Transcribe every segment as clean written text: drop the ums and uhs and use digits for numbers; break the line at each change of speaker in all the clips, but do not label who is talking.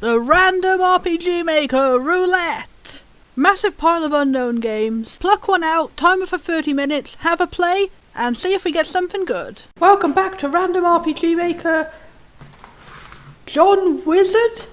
The Random RPG Maker Roulette! Massive pile of unknown games. Pluck one out, timer for 30 minutes, have a play, and see if we get something good. Welcome back to Random RPG Maker... John Wizard?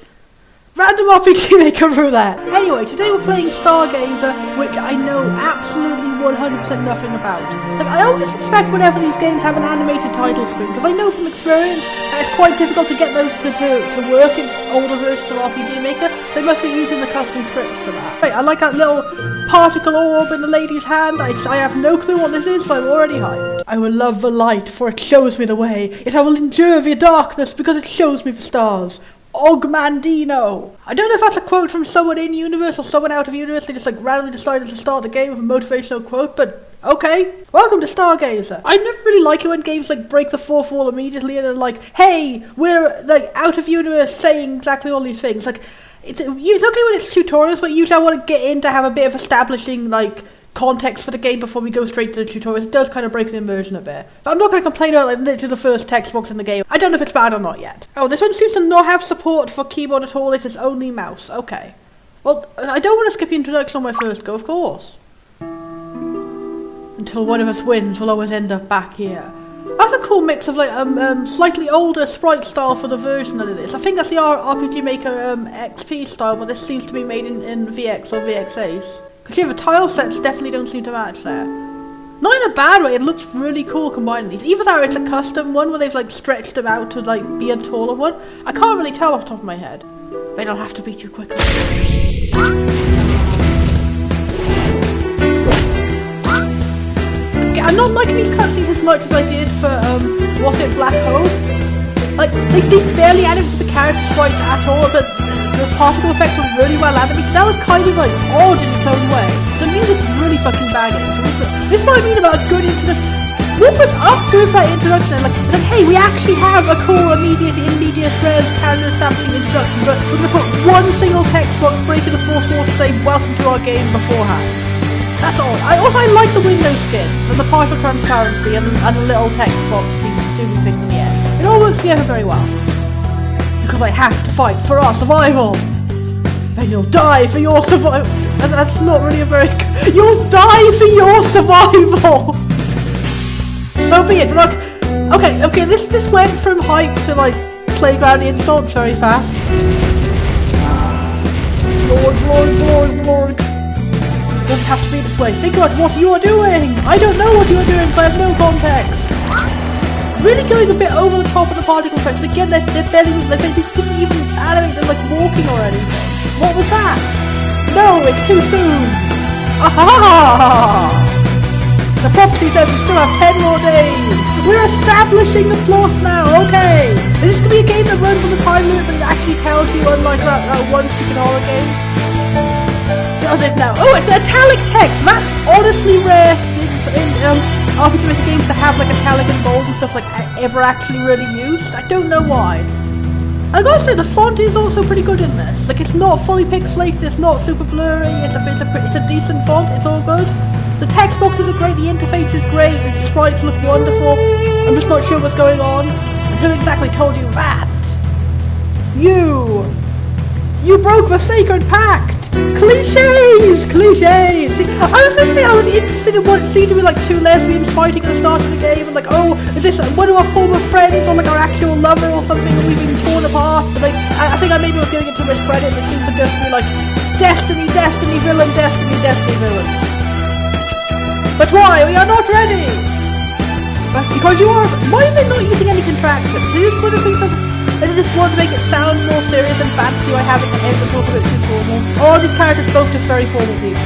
Random RPG Maker Roulette. Anyway, today we're playing Stargazer, which I know absolutely 100% nothing about. And I always expect whenever these games have an animated title screen, because I know from experience that it's quite difficult to get those to work in older versions of RPG Maker, so they must be using the custom scripts for that. Right, I like that little particle orb in the lady's hand. I have no clue what this is, but I'm already hyped. I will love the light, for it shows me the way, yet I will endure the darkness, because it shows me the stars. Ogmandino. I don't know if that's a quote from someone in universe or someone out of universe. They just like randomly decided to start the game with a motivational quote, but okay. Welcome to Stargazer. I never really like it when games like break the fourth wall immediately and are like, hey, we're like out of universe saying exactly all these things. Like, it's okay when it's tutorials, but usually I want to get in to have a bit of establishing like context for the game before we go straight to the tutorials. It does kind of break the immersion a bit. But I'm not going to complain about like literally the first text box in the game. I don't know if it's bad or not yet. Oh, this one seems to not have support for keyboard at all if it's only mouse. Okay. Well, I don't want to skip the introduction on my first go, of course. Until one of us wins, we'll always end up back here. That's a cool mix of like slightly older sprite style for the version that it is. I think that's the RPG Maker XP style, but this seems to be made in VX or VX Ace. Because yeah, the tile sets definitely don't seem to match there. Not in a bad way, it looks really cool combining these. Either that or it's a custom one where they've like stretched them out to like be a taller one. I can't really tell off the top of my head. Then I'll have to beat you quickly. Okay, I'm not liking these cutscenes as much as I did for, what's it, Black Hole? Like, they did barely animate the character sprites at all, but the particle effects were really well animated. That was kind of like odd in its own way. The music's really fucking banging. So this is what I mean about a good introduction. What was up with that introduction? It's like, hey, we actually have a cool immediate in medias res character establishing introduction, but we're gonna put one single text box breaking the fourth wall to say welcome to our game beforehand. That's all. I like the window skin and the partial transparency and the little text box doing things in the air. It all works together very well. Because I have to fight for our survival. Then you'll die for your survival. And that's not really a very... You'll die for your survival. So be it. But like, okay, this went from hype to like playground insults very fast. Lord. Doesn't have to be this way. Think about what you are doing. I don't know what you are doing, so I have no context. Really going a bit over the top of the particle effects. And again, they didn't even animate them like walking or anything. What was that? No, it's too soon. Aha! The prophecy says we still have 10 more days. We're establishing the plot now. Okay. Is this gonna be a game that runs on the time limit but it actually tells you, unlike that one stupid horror game? Does it now? Oh, it's italic text. That's honestly rare in RPG Maker games to have like italic and bold and stuff like ever actually really used. I don't know why. I gotta say the font is also pretty good in this. Like it's not fully pixelated, it's not super blurry. It's a decent font. It's all good. The text boxes are great. The interface is great. The sprites look wonderful. I'm just not sure what's going on. And who exactly told you that? You broke the sacred pact. Clichés! See, I was gonna say I was interested in what it seemed to be like two lesbians fighting at the start of the game and like, oh, is this one of our former friends or like our actual lover or something and we've been torn apart? But like, I think I maybe was giving it too much credit. It seems to just be like, destiny, villain, destiny, villains. But why? We are not ready! Because you are... Why are they not using any contractions? Is this one of the things I just want to make it sound more serious and fancy by having the end talk a bit too formal. All these characters both just very formal people.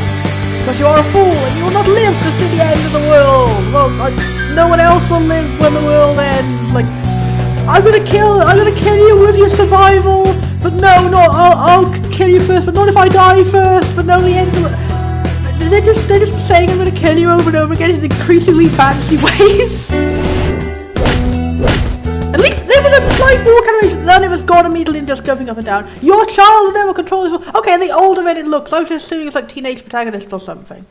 But you are a fool and you will not live to see the end of the world. Well, no one else will live when the world ends. Like, I'm gonna kill you with your survival. But no, I'll kill you first, but not if I die first. But no, the end of it. They're just saying I'm gonna kill you over and over again in increasingly fancy ways. At least there was a slight walk animation, then it was gone immediately and just jumping up and down. Your child will never control this. Okay, the older than it looks. I was just assuming it's like teenage protagonist or something.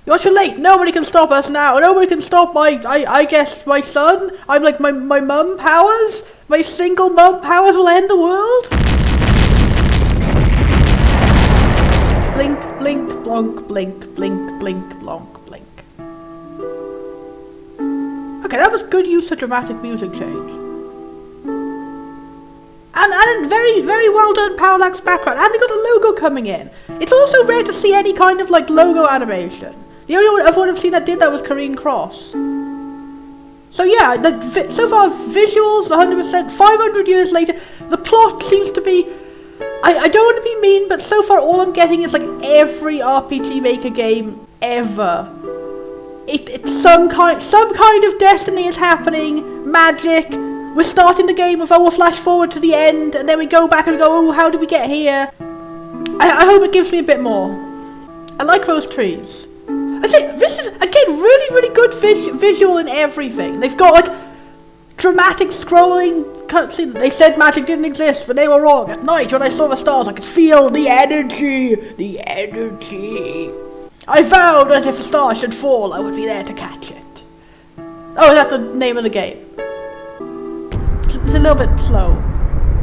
You're too late. Nobody can stop us now. Nobody can stop I guess, my son. I'm like my mum powers. My single mum powers will end the world. blink, blink, blink, blonk, blink. Okay, that was good use of dramatic music change. And very, very well done parallax background. And they got a logo coming in. It's also rare to see any kind of like logo animation. The only one I've seen that did that was Kareen Cross. So yeah, so far visuals 100%. 500 years later, the plot seems to be. I don't want to be mean, but so far all I'm getting is like every RPGmaker game ever. It's some kind of destiny is happening, magic. We're starting the game with, oh, we'll flash forward to the end, and then we go back and go, oh, how did we get here? I hope it gives me a bit more. I like those trees. I say, this is, again, really, really good visual in everything. They've got, like, dramatic scrolling cutscene. They said magic didn't exist, but they were wrong. At night, when I saw the stars, I could feel the energy. The energy. I vowed that if a star should fall, I would be there to catch it. Oh, is that the name of the game? It's a little bit slow.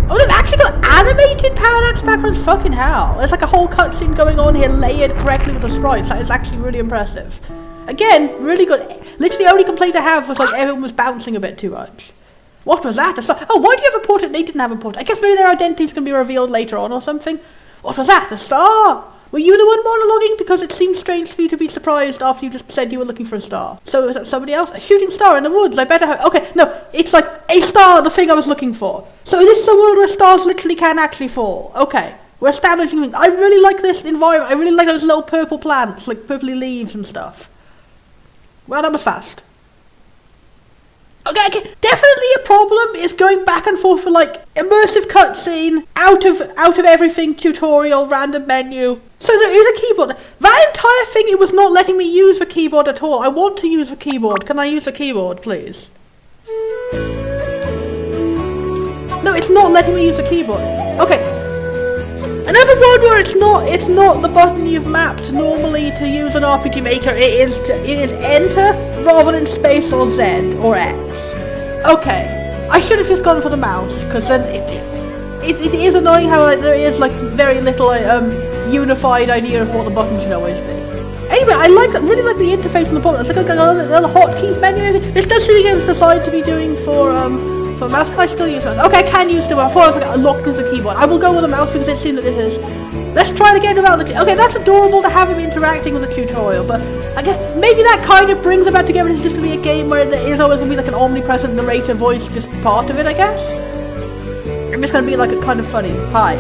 Oh, they've actually got animated parallax backgrounds. Fucking hell. There's like a whole cutscene going on here, layered correctly with the sprites. That is actually really impressive. Again, really good. Literally, the only complaint I have was like everyone was bouncing a bit too much. What was that? Oh, why do you have a portrait? They didn't have a portrait. I guess maybe their identity's going to be revealed later on or something. What was that? The star? Were you the one monologuing? Because it seems strange for you to be surprised after you just said you were looking for a star. So is that somebody else? A shooting star in the woods. I better have... Okay, no. It's like a star, the thing I was looking for. So is this a world where stars literally can actually fall? Okay. We're establishing things. I really like this environment. I really like those little purple plants, like purpley leaves and stuff. Well, that was fast. Okay, definitely a problem is going back and forth for like immersive cutscene, out of everything tutorial, random menu. So there is a keyboard. That entire thing, it was not letting me use the keyboard at all. I want to use the keyboard. Can I use the keyboard, please? No, it's not letting me use the keyboard. Okay. Another one where it's not the button you've mapped normally to use an RPGmaker. It is enter rather than space or Z or X. Okay, I should have just gone for the mouse because then it is annoying how like, there is like very little unified idea of what the button should always be. Anyway, I really like the interface on the bottom. It's like a little hotkeys menu. This does really games decide to be doing for mouse. Can I still use mouse? Okay, I can use the mouse. I thought I was like locked into the keyboard. I will go with the mouse because it seems that it is. Let's try it again without the okay, that's adorable to have him interacting with the tutorial, but I guess maybe that kind of brings about together. It's just going to be a game where there is always going to be like an omnipresent narrator voice, just part of it, I guess. And it's going to be like a kind of funny. Hi.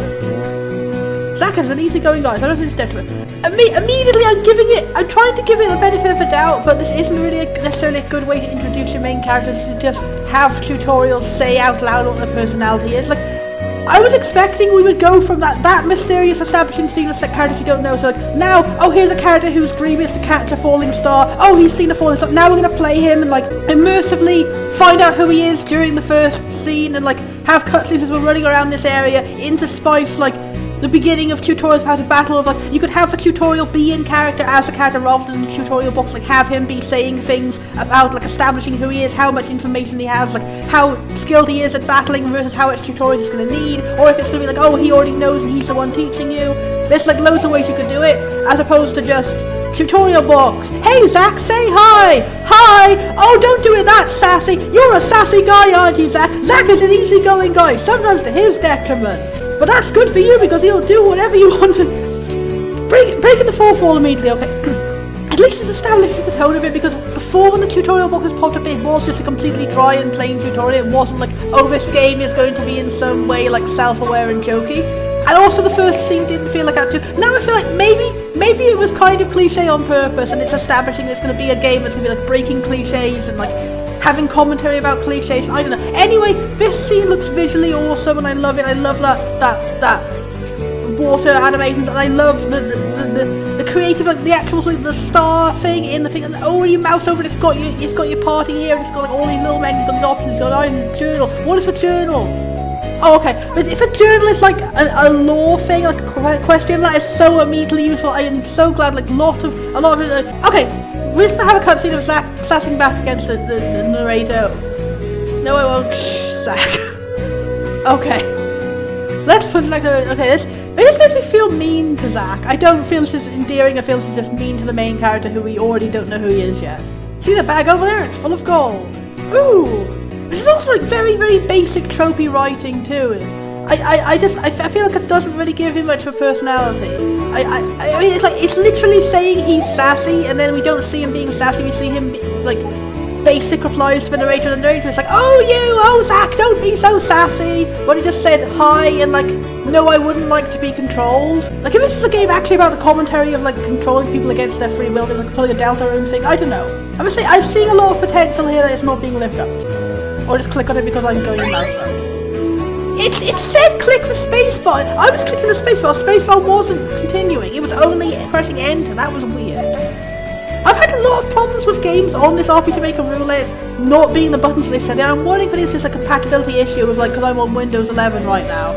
Zack is an easygoing guy, so I don't think it's dead to it. Immediately I'm trying to give it the benefit of the doubt, but this isn't really necessarily a good way to introduce your main characters, to just have tutorials say out loud what their personality is. Like, I was expecting we would go from that mysterious establishing scene of characters you don't know, so like, now, oh, here's a character who's grievous to catch a falling star, oh, he's seen a falling star, now we're going to play him and like, immersively find out who he is during the first scene and like, have cutscenes as we're running around this area, interspice like, the beginning of tutorials about a battle of like, you could have the tutorial be in character as a character rather than the tutorial box, like have him be saying things about like establishing who he is, how much information he has, like how skilled he is at battling versus how much tutorials he's going to need, or if it's going to be like, oh, he already knows and he's the one teaching you. There's like loads of ways you could do it, as opposed to just tutorial box. Hey Zack, say hi! Hi! Oh, don't do it that sassy! You're a sassy guy, aren't you, Zack? Zack is an easygoing guy, sometimes to his detriment. But that's good for you because he'll do whatever you want to. Breaking the fourth wall immediately, okay. At least it's establishing the tone of it, because before when the tutorial book has popped up, it was just a completely dry and plain tutorial. It wasn't like, oh, this game is going to be in some way like self-aware and jokey. And also the first scene didn't feel like that too. Now I feel like maybe it was kind of cliche on purpose, and it's establishing it's going to be a game that's going to be like breaking cliches and like having commentary about cliches. I don't know. Anyway, this scene looks visually awesome, and I love it. I love that water animations, and I love the creative, like the actual like, the star thing in the thing. And oh, when you mouse over it, it's got your party here, and it's got like all these little menus, got the options, it's got items, journal. What is a journal? Oh, okay. But if a journal is like a lore thing, like a question, that is so immediately useful. I am so glad. Like a lot of it. Like, okay. We're just gonna have a cutscene of Zack sassing back against the narrator. No, I won't. Shh, Zack. Okay. let's put it like, okay, this makes me feel mean to Zach. I don't feel this is endearing, I feel this is just mean to the main character who we already don't know who he is yet. See the bag over there? It's full of gold. Ooh! This is also like very, very basic tropey writing too. I feel like it doesn't really give him much of a personality. I mean, it's literally saying he's sassy, and then we don't see him being sassy, we see him like basic replies to the narrator, and the narrator is like, oh Zach, don't be so sassy, when he just said hi and like, no, I wouldn't like to be controlled. Like, if this was a game actually about the commentary of like controlling people against their free will, like controlling a Delta or thing, I don't know. I'm seeing a lot of potential here that is not being lived up to. Or just click on it because I'm going in mouse mode. It said click the spacebar. I was clicking the spacebar wasn't continuing, it was only pressing enter. That was weird. I've had a lot of problems with games on this RPGmaker Roulette not being the buttons they said. I'm wondering if it's just a compatibility issue with like, because I'm on Windows 11 right now.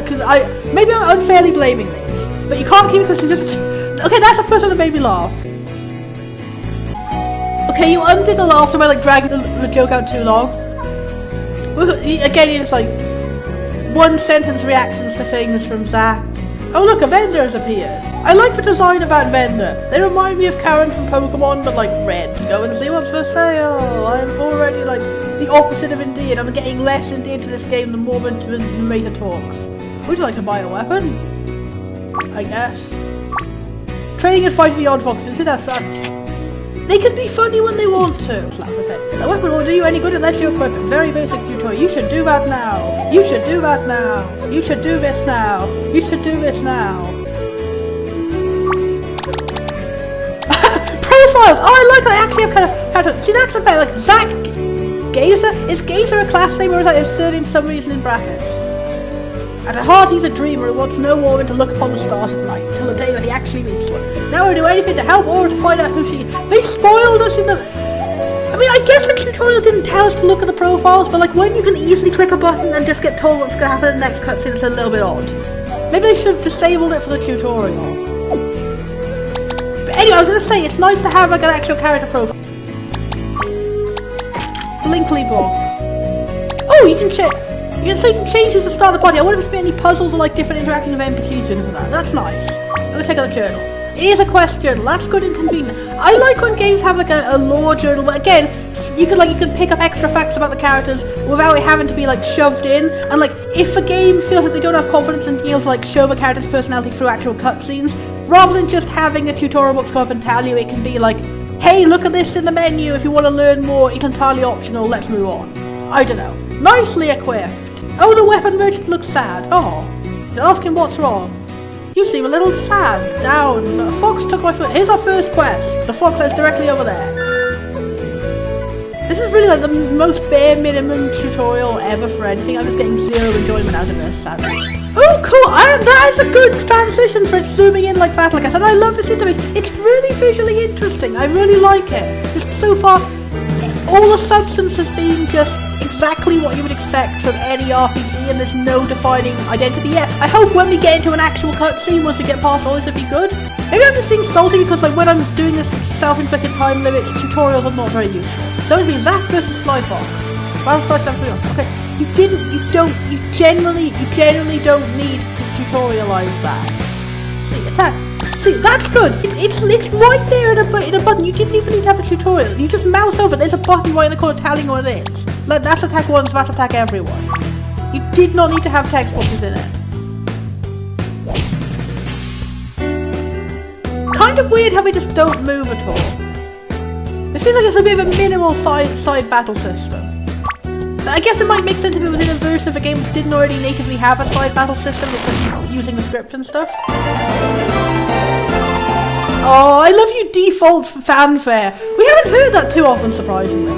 Because maybe I'm unfairly blaming these, but you can't keep this just. Okay, that's the first one that made me laugh. Okay, you undid the laughter by like dragging the joke out too long. Again, it's like one sentence reactions to things from Zach. Oh look, a vendor has appeared. I like the design of that vendor. They remind me of Karen from Pokemon, but like red. Go and see what's for sale. I'm already like the opposite of endeared. I'm getting less endeared to this game the more the narrator talks. Would you like to buy a weapon? I guess. Training and fighting the odd foxes. See, that sucks. They can be funny when they want to. Slap, okay. A weapon won't do you any good unless you equip it. Very basic tutorial. You should do that now. You should do that now. You should do this now. You should do this now. Profiles! Oh, I like that. I actually have kind of see, that's about like Stargazer. Is Gazer a class name or is that his surname for some reason in brackets? At heart, he's a dreamer who wants no more than to look upon the stars at night, till the day when he actually meets one. Now we'll do anything to help or to find out who she is. They spoiled us in the... I mean, I guess the tutorial didn't tell us to look at the profiles, but like when you can easily click a button and just get told what's going to happen in the next cutscene, it's a little bit odd. Maybe they should have disabled it for the tutorial. But anyway, I was going to say, it's nice to have like an actual character profile. Blinkly block. Oh, you can check... So you can change who's to start the party. I wonder if there's any puzzles or like different interactions with NPCs doing that. That's nice. I'm gonna check out the journal. It is a quest journal. That's good and convenient. I like when games have like a lore journal, but again, you can pick up extra facts about the characters without it having to be like shoved in. And like, if a game feels like they don't have confidence in being able to like show the character's personality through actual cutscenes, rather than just having a tutorial book come up and tell you, it can be like, hey, look at this in the menu. If you want to learn more, it's entirely optional. Let's move on. I don't know. Nicely equipped. Oh, the weapon merchant looks sad. Oh, you ask him what's wrong. You seem a little sad. Down. A fox took my foot. Here's our first quest. The fox is directly over there. This is really like the most bare minimum tutorial ever for anything. I'm just getting zero enjoyment out of this, sadly. Oh, cool. That is a good transition for it zooming in like that. Like I said, I love this interface. It's really visually interesting. I really like it. Just so far, all the substance has been just exactly what you would expect from any RPG, and there's no defining identity yet. I hope when we get into an actual cutscene, once we get past all this, it'll be good. Maybe I'm just being salty because like when I'm doing this self-inflicted time limits, tutorials are not very useful. So it'll be Zack versus Sly Fox. Battle starts after. Okay, you genuinely don't need to tutorialize that. See, attack. See, that's good. It's right there in a button. You didn't even need to have a tutorial. You just mouse over. There's a button right in the corner telling you what it is. Like, that's attack one, so that's attack everyone. You did not need to have text boxes in it. Kind of weird how we just don't move at all. It feels like it's a bit of a minimal side battle system. But I guess it might make sense if it was in a version of a game that didn't already natively have a side battle system. It's like using the script and stuff. Oh, I love you, default fanfare. We haven't heard that too often, surprisingly.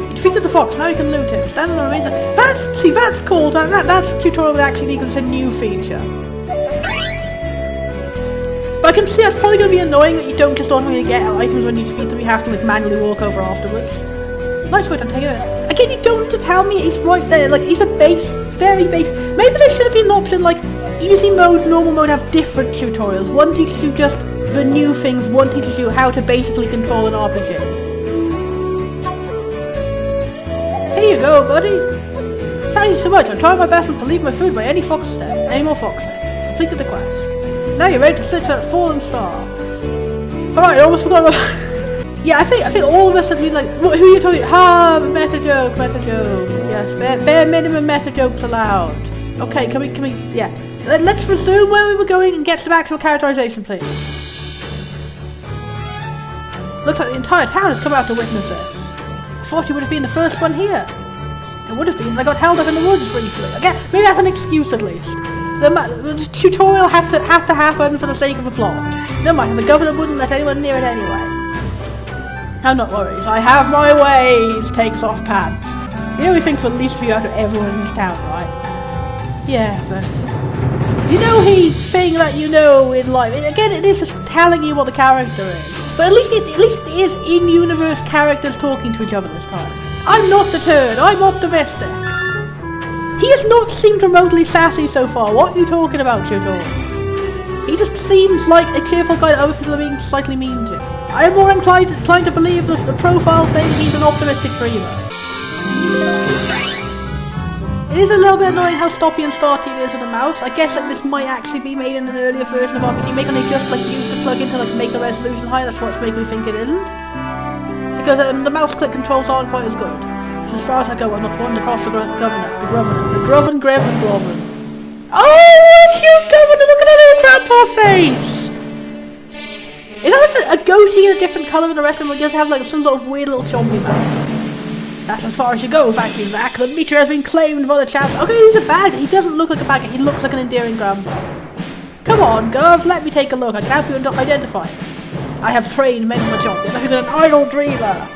You defeated the fox, now you can loot him. Stand on the remains. That's cool. That's a tutorial that actually needs a new feature. But I can see that's probably going to be annoying that you don't just automatically get items when you defeat them. You have to like manually walk over afterwards. Nice way to take it. Again, you don't need to tell me he's right there. Like, he's a base, very base. Maybe there should have been an option like easy mode, normal mode have different tutorials. One teaches you just the new things, one teaches you how to basically control an RPG. Here you go, buddy. Thank you so much. I'm trying my best not to leave my food by any fox step. Any more fox necks? Completed the quest. Now you're ready to search that fallen star. Alright, I almost forgot about... Yeah, I think all of us have been like, who are you talking? Meta joke. Yes, bare minimum meta jokes allowed. Okay, can we, yeah. Let's resume where we were going and get some actual characterization, please. Looks like the entire town has come out to witness this. I thought you would have been the first one here. It would have been, but I got held up in the woods briefly. Again, maybe that's an excuse at least. The tutorial had to happen for the sake of the plot. Never mind, the governor wouldn't let anyone near it anyway. I'm not worried, I have my ways, takes off pants. You know he thinks the least of you out of everyone in this town, right? Yeah, but... You know he thing that you know in life. Again, it is just telling you what the character is. But at least it is in-universe characters talking to each other this time. I'm not deterred, I'm optimistic. He has not seemed remotely sassy so far. What are you talking about, Shuto? He just seems like a cheerful guy that other people are being slightly mean to. I am more inclined to believe that the profile saying he's an optimistic dreamer. It is a little bit annoying how stoppy and starty it is with a mouse. I guess that this might actually be made in an earlier version of RPGmaker and they just like used the plugin to like make the resolution higher. That's what's making me think it isn't. Because the mouse click controls aren't quite as good. As far as I go, I'm not one to cross the governor. The Groven. Oh, cute governor! Look at that little grandpa face! Is that like a goatee in a different colour than the rest of them, or just have like some sort of weird little zombie mouth? That's as far as you go, thank you, Zach. The meteor has been claimed by the chaps. Okay, he's a bad guy. He doesn't look like a bad guy. He looks like an endearing grandpa. Come on, Gov, let me take a look. I can help you identify him. I have trained many much on it. I'm an idle dreamer.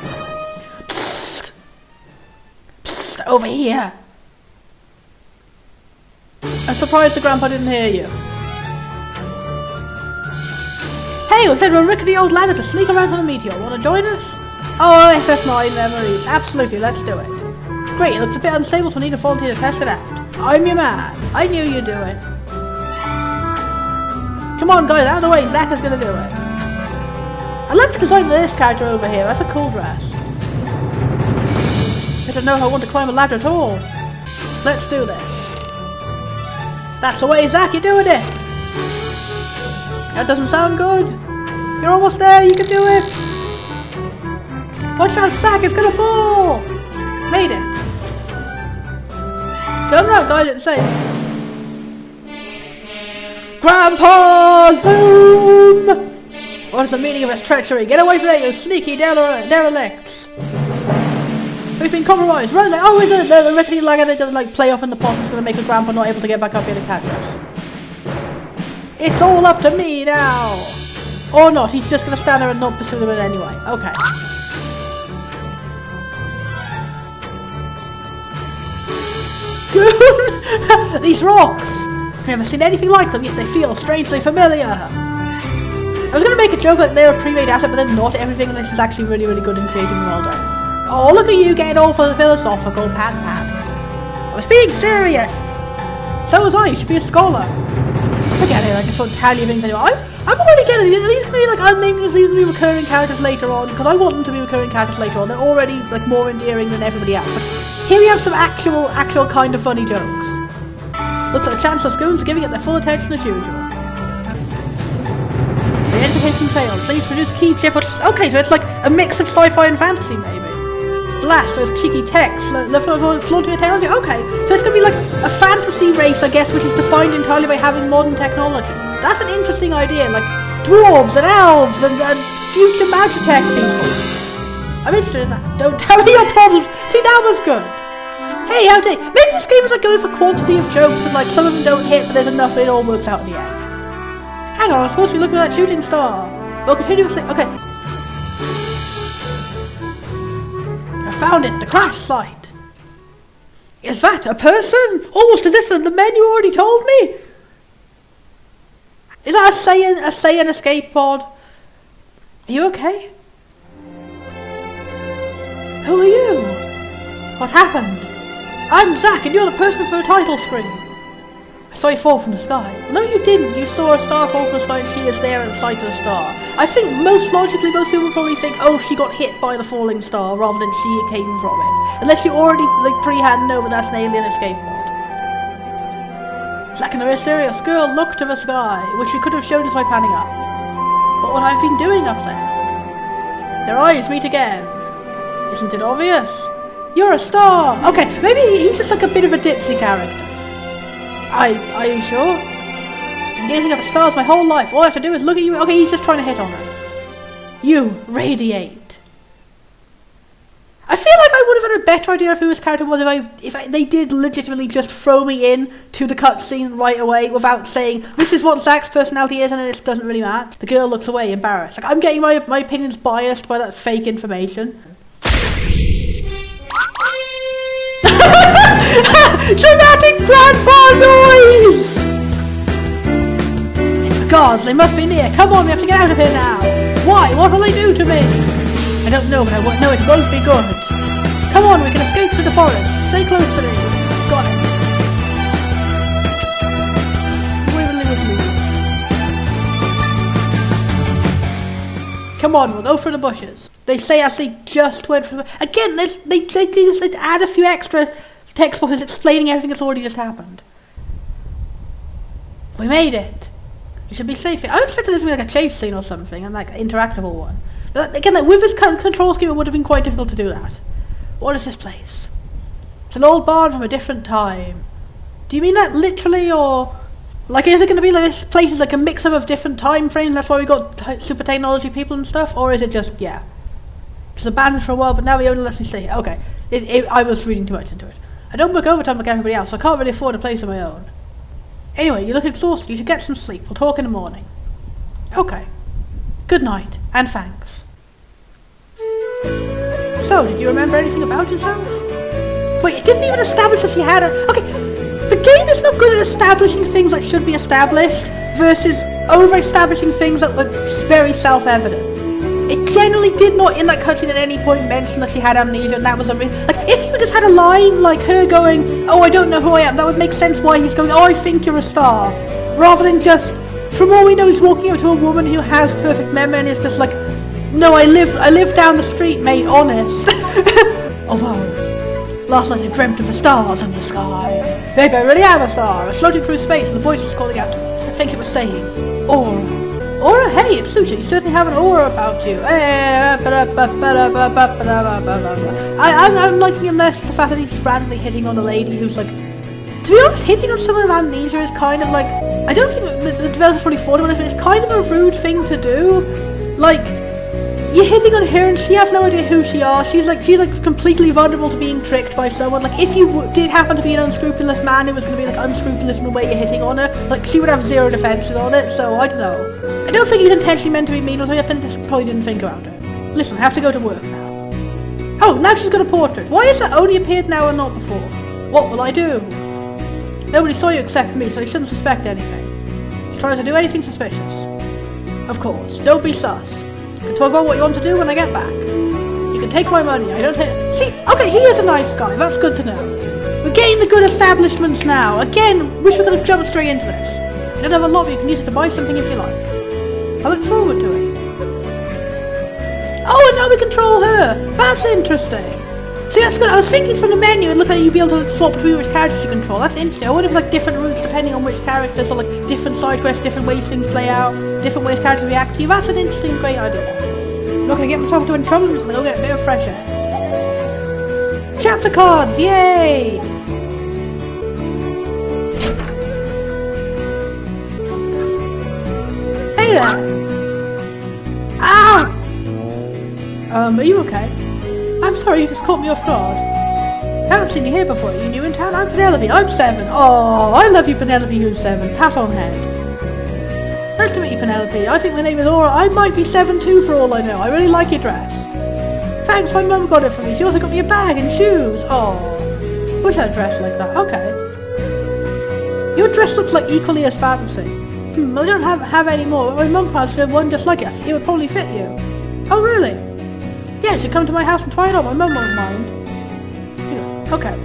Psst. Psst, over here. I'm surprised the grandpa didn't hear you. Hey, we said we're a rickety old ladder to sneak around on a meteor. Want to join us? Oh, FF9 memories. Absolutely, let's do it. Great, it looks a bit unstable, so we need a volunteer to test it out. I'm your man. I knew you'd do it. Come on, guys, out of the way. Zach is going to do it. I like the design of this character over here. That's a cool dress. I don't know if I want to climb a ladder at all. Let's do this. That's the way, Zach. You're doing it. That doesn't sound good. You're almost there. You can do it. Watch out, Zach. It's going to fall. Made it. Come on, guys. It's safe. Grandpa Zoom! What is the meaning of this treachery? Get away from there, you sneaky derelicts! We've been compromised. Run there! Oh, is it the rickety lagger that like play off in the pot that's going to make a grandpa not able to get back up here to catch us? It's all up to me now! Or not, he's just going to stand there and not pursue them anyway. Okay. Goon! These rocks! I've never seen anything like them, yet they feel strangely familiar. I was going to make a joke that they're a pre-made asset, but then not everything in this is actually really, really good and creative and well done. Oh, look at you getting all philosophical, Pat. I was being serious. So was I. You should be a scholar. Forget it. I just won't tell you things anymore. I'm already getting these. These are going to be like unnamed, these are going to be recurring characters later on, because I want them to be recurring characters later on. They're already like more endearing than everybody else. Like, here we have some actual kind of funny jokes. Looks like Chancellor Scoons are giving it their full attention as usual. The identification failed. Please produce key chip. Okay, so it's like a mix of sci-fi and fantasy, maybe. Blast, those cheeky texts. Flaunting technology. Okay, so it's going to be like a fantasy race, I guess, which is defined entirely by having modern technology. That's an interesting idea, like dwarves and elves and future magitech people. I'm interested in that. Don't tell me your problems. See, that was good. Hey, how dare maybe this game is like going for quantity of jokes and like some of them don't hit, but there's enough and it all works out in the end. Hang on, I'm supposed to be looking at that shooting star. Well, continuously. Okay. I found it, the crash site. Is that a person? Almost as if the menu already told me. Is that a Saiyan escape pod? Are you okay? Who are you? What happened? I'm Zach, and you're the person for a title screen. I saw you fall from the sky. No, you didn't. You saw a star fall from the sky and she is there at the sight of the star. I think most logically, most people would probably think, oh, she got hit by the falling star rather than she came from it. Unless you already like pre-hand know that that's an alien escape pod. It's like a mysterious girl look to the sky, which we could have shown us by panning up. But what I've been doing up there? Their eyes meet again. Isn't it obvious? You're a star! Okay, maybe he's just like a bit of a ditzy character. Are you sure? I've been gazing at the stars my whole life. All I have to do is look at you. Okay, he's just trying to hit on her. You radiate. I feel like I would have had a better idea of who his character was if they did legitimately just throw me in to the cutscene right away without saying, this is what Zach's personality is and it doesn't really match. The girl looks away, embarrassed. Like, I'm getting my opinions biased by that fake information. Dramatic grandpa noise! It's the guards, they must be near. Come on, we have to get out of here now. Why? What will they do to me? I don't know, but I know it won't be good. Come on, we can escape to the forest. Stay close to me. Got it. Wibbly wibbly. Come on, we'll go for the bushes. They say as they just went for the... Again, they just add a few extra text boxes explaining everything that's already just happened. We made it. We should be safe here. I expected this to be like a chase scene or something, and like an interactable one. But again, like, with this control scheme, it would have been quite difficult to do that. What is this place? It's an old barn from a different time. Do you mean that literally, or... Like, is it going to be like this place is like a mix-up of different time frames, that's why we got super technology people and stuff? Or is it just, yeah, just abandoned for a while, but now he only lets me stay here? Okay, I was reading too much into it. I don't work overtime like everybody else, so I can't really afford a place of my own. Anyway, you look exhausted, you should get some sleep. We'll talk in the morning. Okay. Good night, and thanks. So, did you remember anything about yourself? Wait, it didn't even establish that she had a... Okay, the game is not good at establishing things that should be established versus over-establishing things that were very self-evident. It generally did not, in that cutscene at any point, mention that she had amnesia, and that was a... Like, if you just had a line like her going, oh, I don't know who I am, that would make sense why he's going, oh, I think you're a star. Rather than just, from all we know, he's walking up to a woman who has perfect memory and is just like, no, I live down the street, mate, honest. Although, last night I dreamt of the stars in the sky. Maybe I really am a star. I was floating through space and the voice was calling out to me. I think it was saying, Aura. Aura? Hey, it's Sushi. You certainly have an aura about you. I'm liking him less the fact that he's randomly hitting on a lady who's like... To be honest, hitting on someone with amnesia is kind of like... I don't think the developers probably thought about it, but it's kind of a rude thing to do. Like, you're hitting on her and she has no idea who she are. She's like completely vulnerable to being tricked by someone. Like, if you did happen to be an unscrupulous man who was going to be like unscrupulous in the way you're hitting on her, like, she would have zero defenses on it. So I don't know. I don't think he's intentionally meant to be mean or something. I think just probably didn't think about it. Listen, I have to go to work now. Oh, now she's got a portrait. Why has that only appeared now and not before? What will I do? Nobody saw you except me, so you shouldn't suspect anything. She tries to do anything suspicious. Of course, don't be sus. You can talk about what you want to do when I get back. You can take my money, I don't take... See, okay, he is a nice guy, that's good to know. We're getting the good establishments now. Again, wish we could have jumped straight into this. You don't have a lot, but you can use it to buy something if you like. I look forward to it. Oh, and now we control her! That's interesting! See, that's good. I was thinking from the menu, it looked like you'd be able to swap between which characters you control. That's interesting. I wonder if like different routes depending on which characters, or like different side quests, different ways things play out, different ways characters react to you. That's an interesting, great idea. I'm not going to get myself into any trouble, I'm just going to go get a bit of fresh air. Chapter cards! Yay! Hey there! Ah! Are you okay? I'm sorry, you just caught me off guard. I haven't seen you here before. Are you new in town? I'm Penelope. I'm 7. Oh, I love you, Penelope, who's 7. Pat on head. Nice to meet you, Penelope. I think my name is Aura. I might be 7 too, for all I know. I really like your dress. Thanks, my mum got it for me. She also got me a bag and shoes. Oh, wish I had a dress like that. Okay. Your dress looks like equally as fancy. I don't have any more. My mum passed one just like it. It would probably fit you. Oh, really? Yeah, you should come to my house and try it on. My mum won't mind. Okay.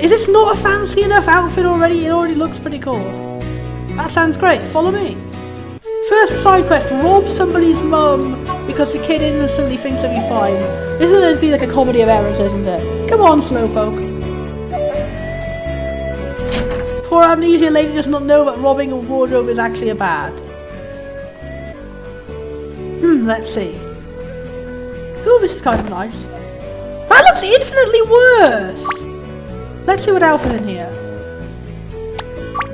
Is this not a fancy enough outfit already? It already looks pretty cool. That sounds great. Follow me. First side quest, rob somebody's mum because the kid innocently thinks it'll be fine. Isn't it be like a comedy of errors, isn't it? Come on, Slowpoke. poor amnesia lady does not know that robbing a wardrobe is actually a bad. Let's see. Oh, this is kind of nice. That looks infinitely worse! Let's see what else is in here.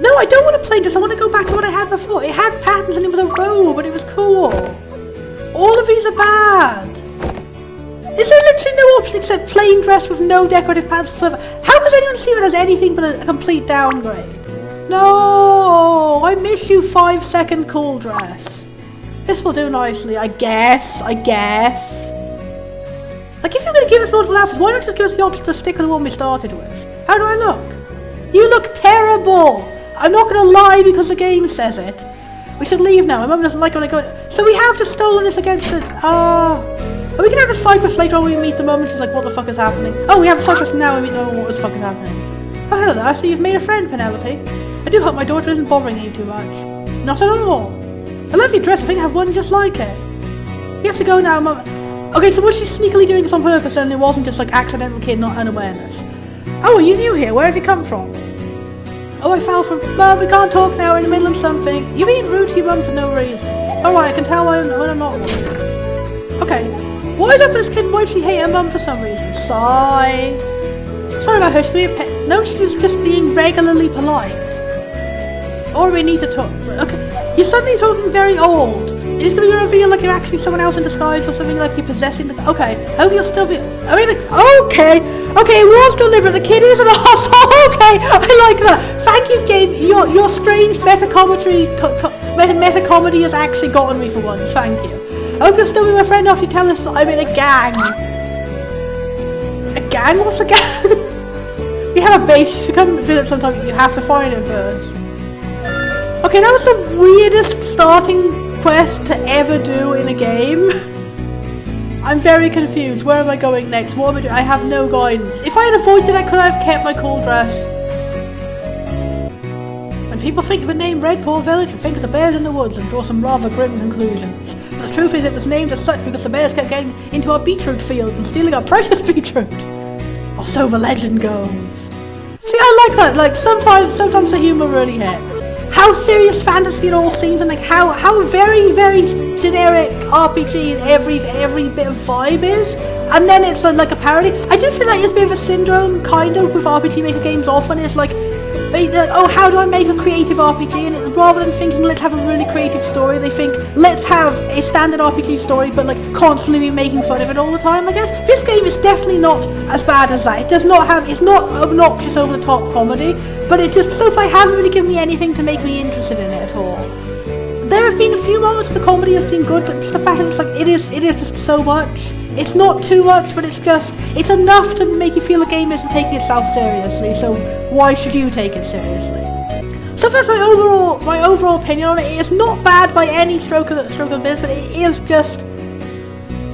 No, I don't want to play this. I want to go back to what I had before. It had patterns and it was a robe, but it was cool. All of these are bad. Is there literally no option except plain dress with no decorative patterns whatsoever? How does anyone see that as anything but a complete downgrade? No, I miss you 5-second cool dress. This will do nicely, I guess. Like, if you're going to give us multiple outfits, why not just give us the option to stick with the one we started with? How do I look? You look terrible! I'm not going to lie because the game says it. We should leave now. My mum doesn't like when I go... So we have just stolen this against the... Are we going to have a Cypress later on when we meet the mum and she's like, what the fuck is happening? Oh, we have a Cypress now and we know what the fuck is happening. Oh, hello there. I see you've made a friend, Penelope. I do hope my daughter isn't bothering you too much. Not at all. I love your dress. I think I have one just like it. You have to go now, mum. Okay, so was she sneakily doing this on purpose and it wasn't just like accidental kid, not unawareness? Oh, are you new here? Where have you come from? Oh, I fell from... Mum, we can't talk now. We're in the middle of something. You're being rude to your mum for no reason. Alright, I can tell when I'm not rude. Okay. What is up with this kid? Why'd she hate her mum for some reason? Sigh. Sorry about her. She's being no, she was just being regularly polite. Or we need to talk. Okay. You're suddenly talking very old. Is this going to be revealed like you're actually someone else in disguise or something like you're possessing the... Okay. I hope you'll still be... I mean, like... Okay. Okay, it was deliberate. The kid is an asshole. Okay. I like that. Thank you, game. Your strange meta-comedy has actually gotten me for once. Thank you. I hope you'll still be my friend after you tell us that I'm in a gang. A gang? What's a gang? We have a base. You should come visit sometime. You have to find it first. Okay, that was the weirdest starting quest to ever do in a game. I'm very confused. Where am I going next? What am I doing? I have no guidance. If I had avoided it, could I have kept my cool dress? When people think of the name Red Paw Village, they think of the bears in the woods and draw some rather grim conclusions. But the truth is it was named as such because the bears kept getting into our beetroot field and stealing our precious beetroot. Or so the legend goes. See, I like that. Like, sometimes the humour really hits. How serious fantasy it all seems, and like how very, very generic RPG every bit of vibe is, and then it's like a parody. I do feel like it's a bit of a syndrome, kind of, with RPGmaker games often. It's like, oh, how do I make a creative RPG? And rather than thinking, let's have a really creative story, they think, let's have a standard RPG story, but like constantly be making fun of it all the time, I guess. This game is definitely not as bad as that. It does not have, it's not obnoxious over the top comedy, but it just, so far, hasn't really given me anything to make me interested in it at all. There have been a few moments where the comedy has been good, but just the fact that it's like, it is just so much. It's not too much, but it's enough to make you feel the game isn't taking itself seriously, so why should you take it seriously? So that's my overall opinion on it. It's not bad by any stroke of the biz, but it is just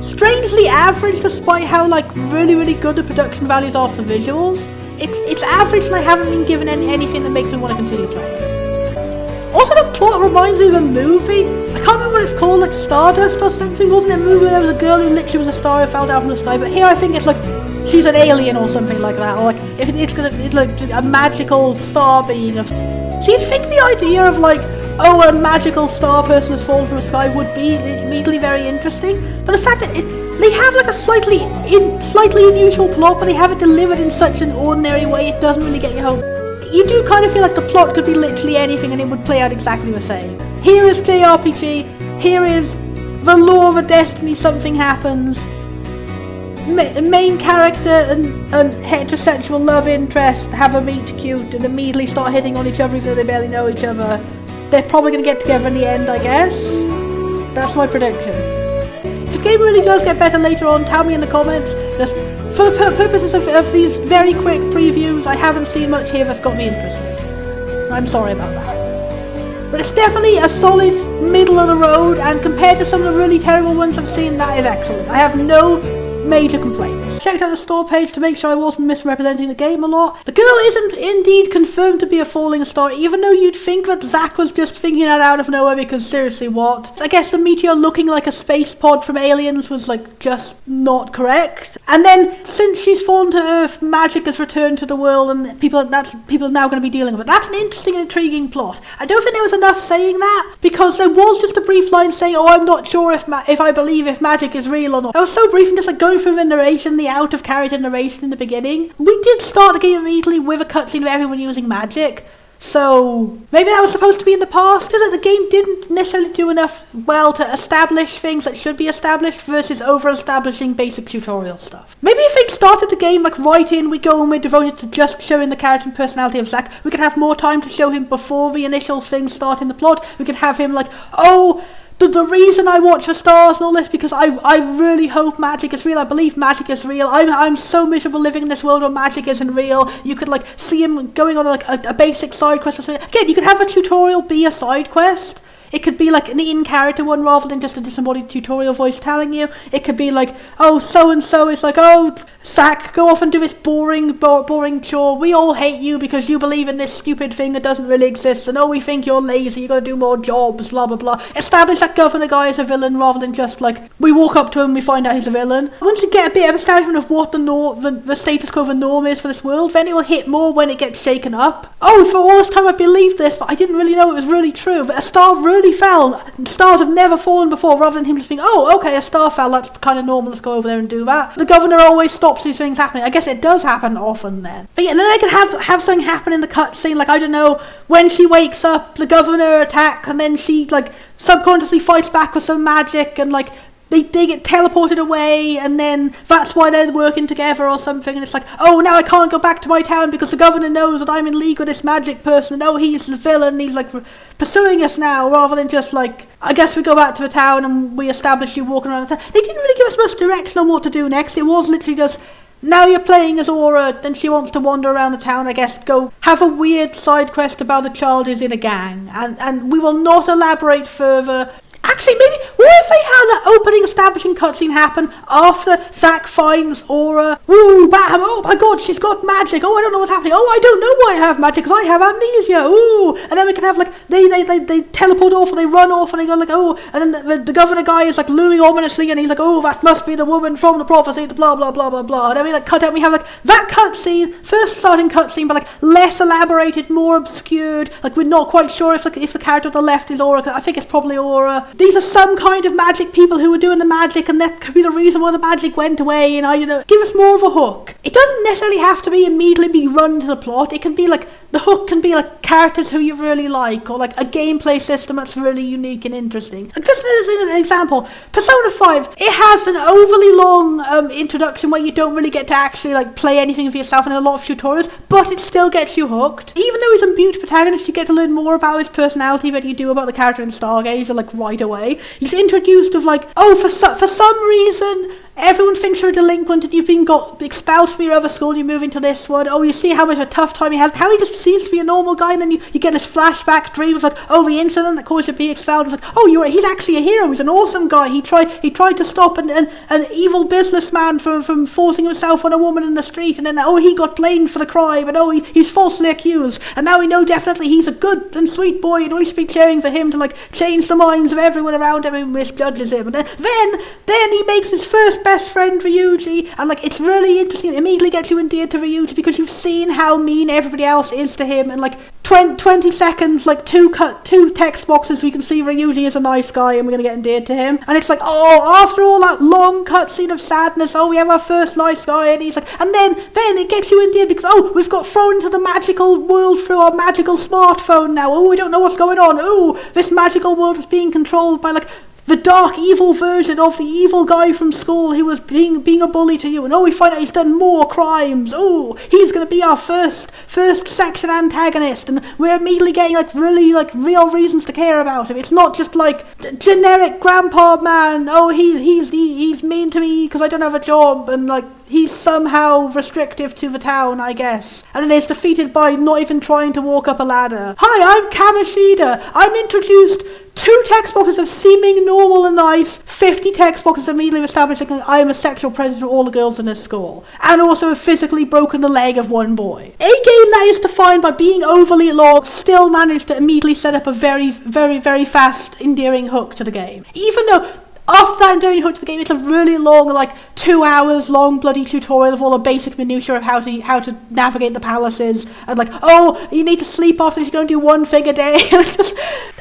strangely average despite how like really good the production values are for the visuals. It's average and I haven't been given anything that makes me want to continue playing. Also, the plot reminds me of a movie. I can't remember what it's called, like Stardust or something. Wasn't it a movie where there was a girl who literally was a star who fell down from the sky? But here I think it's like she's an alien or something like that, or like if it's like a magical star being. So you'd think the idea of like, oh, a magical star person has fallen from the sky would be immediately very interesting. But the fact that they have like a slightly unusual plot, but they have it delivered in such an ordinary way, it doesn't really get you home. You do kind of feel like the plot could be literally anything and it would play out exactly the same. Here is JRPG, here is the law of a destiny, something happens. Main character and heterosexual love interest have a meet cute and immediately start hitting on each other even though they barely know each other. They're probably going to get together in the end, I guess. That's my prediction. If the game really does get better later on, tell me in the comments. Just for the purposes of these very quick previews, I haven't seen much here that's got me interested. I'm sorry about that. But it's definitely a solid middle of the road, and compared to some of the really terrible ones I've seen, that is excellent. I have no major complaints. checked out the store page to make sure I wasn't misrepresenting the game a lot. The girl isn't indeed confirmed to be a falling star, even though you'd think that Zack was just thinking that out of nowhere, because seriously, what? I guess the meteor looking like a space pod from Aliens was like just not correct. And then since she's fallen to Earth, magic has returned to the world, and people are now going to be dealing with it. That's an interesting and intriguing plot. I don't think there was enough saying that, because there was just a brief line saying, oh, I'm not sure if I believe if magic is real or not. I was so brief and just like going through the narration, the out of character narration in the beginning. We did start the game immediately with a cutscene of everyone using magic. So maybe that was supposed to be in the past, because the game didn't necessarily do enough well to establish things that should be established versus over-establishing basic tutorial stuff. Maybe if they'd started the game like right in, we go and we're devoted to just showing the character and personality of Zack, we could have more time to show him before the initial things start in the plot. We could have him like, oh, the reason I watch the stars and all this, because I really hope magic is real. I believe magic is real. I'm so miserable living in this world where magic isn't real. You could like see him going on like a basic side quest or something. Again, you could have a tutorial be a side quest. It could be like an in-character one rather than just a disembodied tutorial voice telling you. It could be like, oh, so-and-so is like, oh, Zack, go off and do this boring chore. We all hate you because you believe in this stupid thing that doesn't really exist. And oh, we think you're lazy, you gotta do more jobs, blah, blah, blah. Establish that governor guy as a villain rather than just like, we walk up to him and we find out he's a villain. Once you get a bit of establishment of what the status quo of the norm is for this world, then it will hit more when it gets shaken up. Oh, for all this time I believed this, but I didn't really know it was really true. But a star really fell. Stars have never fallen before, rather than him just being, oh, okay, a star fell, that's kind of normal, let's go over there and do that. The governor always stops these things happening. I guess it does happen often then. But yeah, and then I could have something happen in the cutscene, like, I don't know, when she wakes up, the governor attacks, and then she, like, subconsciously fights back with some magic, and, like, they get teleported away, and then that's why they're working together or something, and it's like, oh, now I can't go back to my town because the governor knows that I'm in league with this magic person, and oh, he's the villain, he's like pursuing us now, rather than just like, I guess we go back to the town and we establish you walking around the town. They didn't really give us much direction on what to do next. It was literally just, now you're playing as Aura, then she wants to wander around the town, I guess, go have a weird side quest about a child who's in a gang, and we will not elaborate further. Actually, maybe, what if they had that opening establishing cutscene happen after Zack finds Aura? Ooh, bam, oh my god, she's got magic. Oh, I don't know what's happening. Oh, I don't know why I have magic, because I have amnesia. Ooh, and then we can have, like, they teleport off, or they run off, and they go, like, oh, and then the governor guy is, like, looming ominously, and he's like, oh, that must be the woman from the prophecy, the blah, blah, blah, blah, blah. And then we, like, cut out, we have, like, that cutscene, first starting cutscene, but, like, less elaborated, more obscured. Like, we're not quite sure if the character on the left is Aura, because I think it's probably Aura. These are some kind of magic people who were doing the magic, and that could be the reason why the magic went away, and I don't know. Give us more of a hook. It doesn't necessarily have to be immediately be run to the plot. It can be like, the hook can be like characters who you really like, or like a gameplay system that's really unique and interesting. And just as an example, Persona 5, it has an overly long introduction where you don't really get to actually like play anything for yourself in a lot of tutorials, but it still gets you hooked. Even though he's a mute protagonist, you get to learn more about his personality than you do about the character in Stargazer, like right away. He's introduced of like, oh, for some reason, everyone thinks you're a delinquent and you've got expelled from your other school and you move into this one. Oh, you see how much of a tough time he has. How he just seems to be a normal guy, and then you get this flashback dream of like, oh, the incident that caused you to be expelled. It's like, oh, he's actually a hero. He's an awesome guy. He tried to stop an evil businessman from forcing himself on a woman in the street, and then oh, he got blamed for the crime, and oh, he's falsely accused, and now we know definitely he's a good and sweet boy, and we should be cheering for him to like change the minds of everyone around him who misjudges him. And then he makes his first best friend Ryuji, and like it's really interesting. It immediately gets you endeared to Ryuji because you've seen how mean everybody else is to him, and like 20 seconds, like two text boxes, we can see Ryuji is a nice guy and we're gonna get endeared to him. And it's like, oh, after all that long cutscene of sadness, oh, we have our first nice guy, and he's like, and then it gets you endeared because oh, we've got thrown into the magical world through our magical smartphone now. Oh, we don't know what's going on. Oh, this magical world is being controlled by like the dark evil version of the evil guy from school who was being a bully to you, and oh, we find out he's done more crimes. Oh, he's gonna be our first section antagonist, and we're immediately getting like really like real reasons to care about him. It's not just like generic grandpa man. Oh, he's mean to me because I don't have a job, and like he's somehow restrictive to the town, I guess. And then it's defeated by not even trying to walk up a ladder. Hi, I'm Kamishida. I'm introduced 2 text boxes of seeming normal and nice, 50 text boxes immediately establishing I am a sexual predator to all the girls in this school, and also have physically broken the leg of one boy. A game that is defined by being overly long still managed to immediately set up a very, very, very fast, endearing hook to the game. Even though after that enduring hook to the game, it's a really long, like 2 hours long bloody tutorial of all the basic minutiae of how to navigate the palaces, and like, oh, you need to sleep after you're going to do 1 thing a day.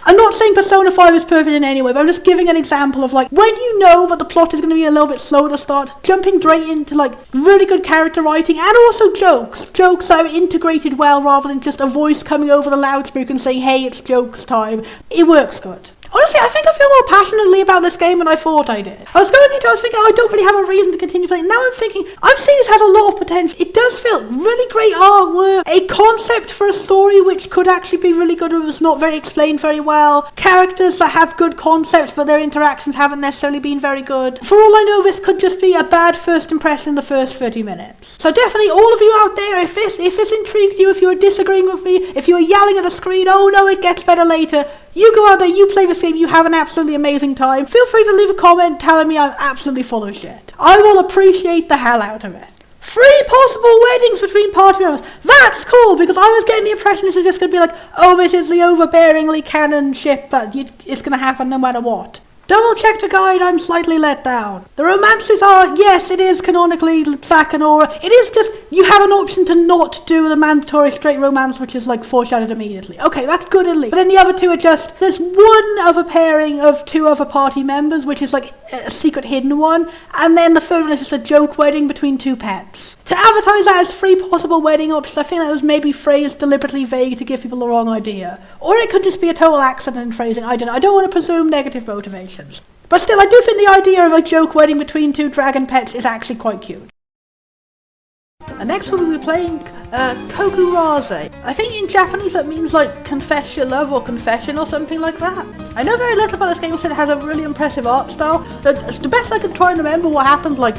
I'm not saying Persona 5 is perfect in any way, but I'm just giving an example of like, when you know that the plot is going to be a little bit slow to start, jumping straight into like really good character writing, and also jokes that are integrated well rather than just a voice coming over the loudspeaker and saying, hey, it's jokes time. It works good. Honestly, I think I feel more passionately about this game than I thought I did. I was thinking, oh, I don't really have a reason to continue playing. Now I'm thinking, I'm seeing this has a lot of potential. It does feel really great artwork, a concept for a story which could actually be really good and was not very explained very well, characters that have good concepts but their interactions haven't necessarily been very good. For all I know, this could just be a bad first impression in the first 30 minutes. So definitely, all of you out there, if this intrigued you, if you were disagreeing with me, if you were yelling at the screen, oh no, it gets better later, you go out there, you play this game, you have an absolutely amazing time. Feel free to leave a comment telling me I'm absolutely full of shit. I will appreciate the hell out of it. 3 possible weddings between party members. That's cool, because I was getting the impression this is just going to be like, oh, this is the overbearingly canon shit that it's going to happen no matter what. Double check the guide, I'm slightly let down. The romances are, yes, it is canonically Zack and Aura. It is just, you have an option to not do the mandatory straight romance, which is like foreshadowed immediately. Okay, that's good at least. But then the other 2 are just, there's one other pairing of 2 other party members, which is like a secret hidden one. And then the 3rd one is just a joke wedding between 2 pets. To advertise that as 3 possible wedding options, I think that was maybe phrased deliberately vague to give people the wrong idea. Or it could just be a total accident in phrasing, I don't know. I don't want to presume negative motivations. But still, I do think the idea of a joke wedding between 2 dragon pets is actually quite cute. And next we'll be playing Kokurase. I think in Japanese that means like confess your love or confession or something like that. I know very little about this game, except it has a really impressive art style. The best I can try and remember what happened like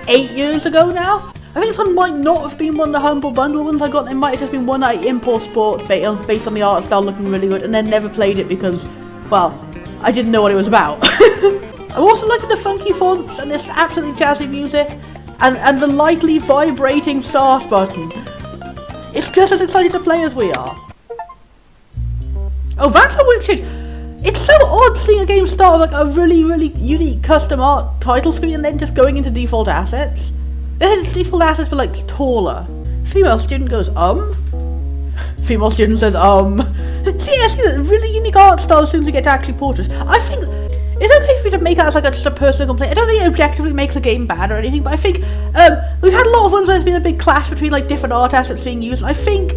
8 years ago now. I think this one might not have been one of the Humble Bundle ones I got. It might have just been one that I impulse bought based on the art style looking really good, and then never played it because, well, I didn't know what it was about. I'm also liking the funky fonts and this absolutely jazzy music, and the lightly vibrating start button. It's just as exciting to play as we are. Oh, that's a weird change. It's so odd seeing a game start with like a really, really unique custom art title screen and then just going into default assets. Then its default assets were like taller. Female student goes, Female student says, See, the really unique art style as soon as we get to actually portraits. I think it's okay for me to make that as like just a personal complaint. I don't think it objectively makes the game bad or anything, but I think we've had a lot of ones where there's been a big clash between like different art assets being used. I think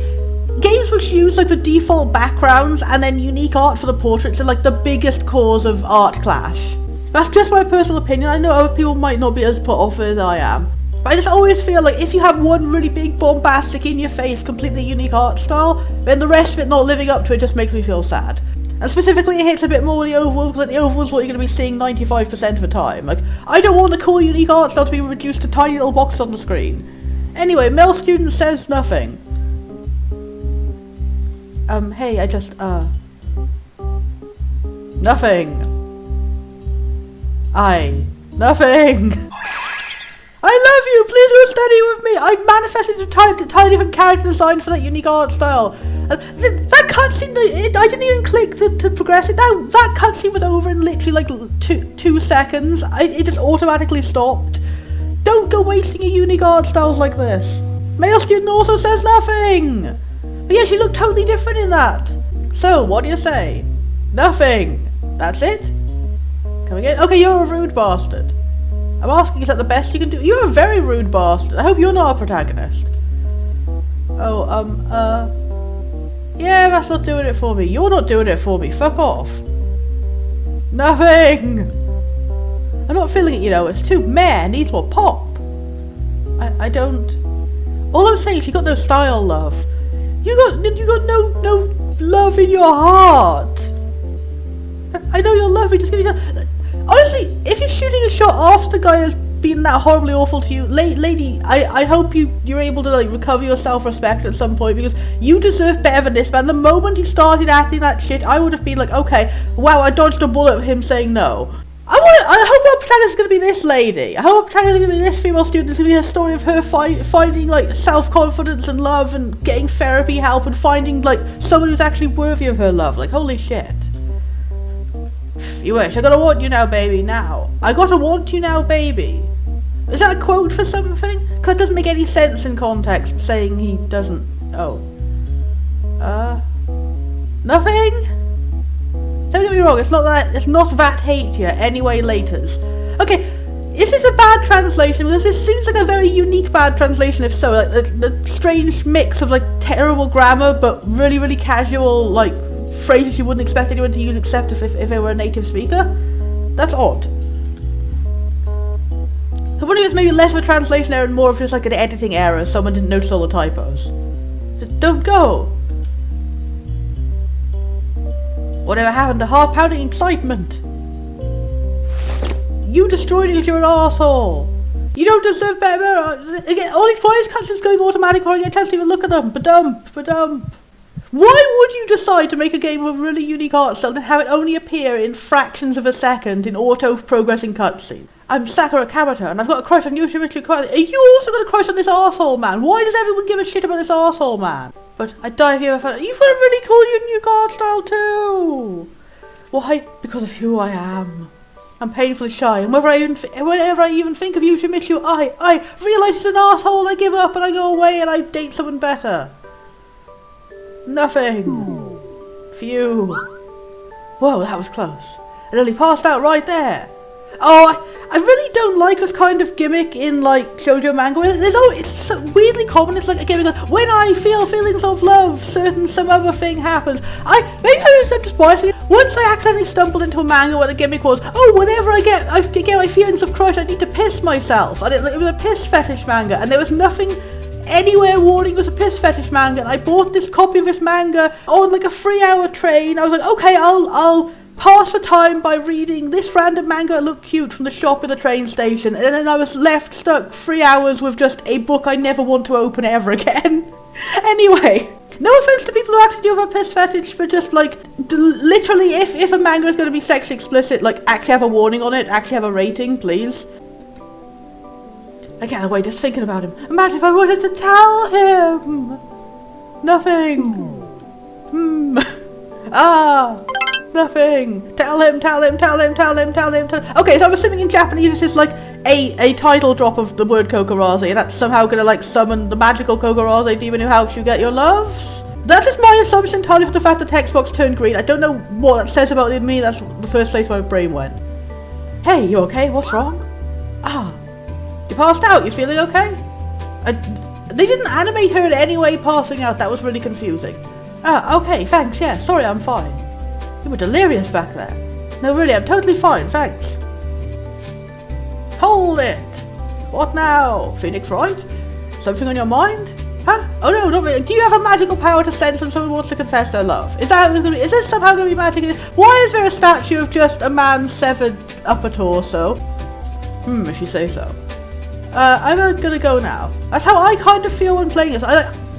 games which use like the default backgrounds and then unique art for the portraits are like the biggest cause of art clash. That's just my personal opinion. I know other people might not be as put off as I am. But I just always feel like if you have one really big, bombastic, in-your-face, completely unique art style, then the rest of it not living up to it just makes me feel sad. And specifically, it hits a bit more with the overworld, because the overworld is what you're going to be seeing 95% of the time. Like, I don't want the cool, unique art style to be reduced to tiny little boxes on the screen. Anyway, male student says nothing. Hey, I just, nothing. Nothing. I love you! Please go study with me! I manifested a entirely different character design for that unique art style. That cutscene, I didn't even click to progress it. That cutscene was over in literally like 2 seconds. It just automatically stopped. Don't go wasting your unique art styles like this. Male student also says nothing! But yeah, she looked totally different in that. So, what do you say? Nothing. That's it? Come again? Okay, you're a rude bastard. I'm asking, is that the best you can do? You're a very rude bastard. I hope you're not a protagonist. Yeah, that's not doing it for me. You're not doing it for me. Fuck off. Nothing. I'm not feeling it, you know. It's too meh. Needs more pop. I don't. All I'm saying is you got no style, love. You got no love in your heart. I know you're lovely. Just give me. Honestly, if you're shooting a shot after the guy has been that horribly awful to you, lady, I hope you're able to like recover your self-respect at some point, because you deserve better than this, man. The moment you started acting that shit, I would have been like, okay, wow, I dodged a bullet of him saying no. I hope our protagonist is going to be this lady. I hope our protagonist is going to be this female student. It's going to be a story of her finding like self-confidence and love and getting therapy help and finding like someone who's actually worthy of her love. Like, holy shit. You wish. I gotta want you now, baby, now. I gotta want you now, baby. Is that a quote for something? Because it doesn't make any sense in context saying he doesn't. Oh. Nothing? Don't get me wrong, it's not that hate here, anyway laters. Okay, is this a bad translation? Because this seems like a very unique bad translation if so. Like the strange mix of like terrible grammar but really, really casual like phrases you wouldn't expect anyone to use except if they were a native speaker. That's odd. I wonder if it's maybe less of a translation error and more of just like an editing error, someone didn't notice all the typos. Just don't go! Whatever happened to heart-pounding excitement? You destroyed it because you're an arsehole! You don't deserve better! Again, all these voice cutscenes going automatic before I get a chance to even look at them! Ba-dump! Why would you decide to make a game with a really unique art style and have it only appear in fractions of a second in auto-progressing cutscenes? I'm Sakura Kamata and I've got a crush on Yoshimitsu Kwai. Are you also got a crush on this arsehole man? Why does everyone give a shit about this arsehole man? But I'd die if you ever found it. You've got a really cool unique art style too! Why? Because of who I am. I'm painfully shy, and whenever I even think of Yoshimitsu, I realise he's an arsehole and I give up and I go away and I date someone better. Nothing. Phew. Whoa, that was close. It only passed out right there. Oh, I really don't like this kind of gimmick in like shoujo manga. It's so weirdly common. It's like a gimmick like, when I feel feelings of love, some other thing happens. Maybe I was just biasing. Once I accidentally stumbled into a manga where the gimmick was, oh, whenever I get my feelings of crush, I need to piss myself. And it was a piss fetish manga, and there was nothing anywhere warning it was a piss fetish manga. And I bought this copy of this manga on like a 3-hour train. I was like, okay, I'll pass the time by reading this random manga that looked cute from the shop at the train station, and then I was left stuck 3 hours with just a book I never want to open ever again. Anyway, no offense to people who actually do have a piss fetish, but just like, literally, if a manga is going to be sexually explicit, like, actually have a warning on it, actually have a rating, please. I can't wait just thinking about him. Imagine if I wanted to tell him. Nothing. Nothing. Tell him. Okay, so I'm assuming in Japanese this is like a title drop of the word Kokurase, and that's somehow gonna like summon the magical Kokurase demon who helps you get your loves. That is my assumption entirely for the fact the text box turned green. I don't know what that says about me, that's the first place my brain went. Hey, you okay? What's wrong? You passed out, you feeling okay? They didn't animate her in any way passing out, that was really confusing. Okay, thanks, yeah, sorry, I'm fine. You were delirious back there. No, really, I'm totally fine, thanks. Hold it! What now? Phoenix, right? Something on your mind? Huh? Oh no, not really. Do you have a magical power to sense when someone wants to confess their love? Is this somehow going to be magic? Why is there a statue of just a man's severed upper torso? If you say so. I'm gonna go now. That's how I kind of feel when playing this.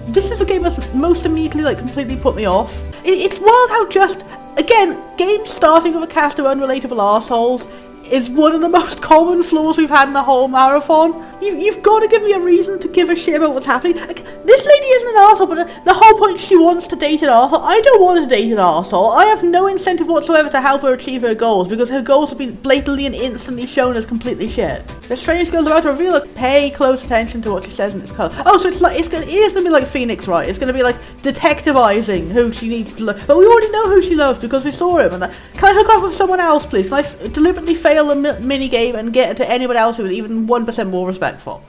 This is a game that's most immediately, like, completely put me off. It's wild how just, again, games starting with a cast of unrelatable arseholes is one of the most common flaws we've had in the whole marathon. You've got to give me a reason to give a shit about what's happening. Like, this lady isn't an arsehole, but the whole point she wants to date an arsehole. I don't want to date an arsehole. I have no incentive whatsoever to help her achieve her goals, because her goals have been blatantly and instantly shown as completely shit. The strange girl's about to reveal it. Pay close attention to what she says in this colour. Oh, so it is going to be like Phoenix, right? It's going to be like detectivizing who she needs to love. But we already know who she loves because we saw him. And can I hook her up with someone else, please? Can I deliberately fail a mini-game and get it to anyone else who is even 1% more respectful?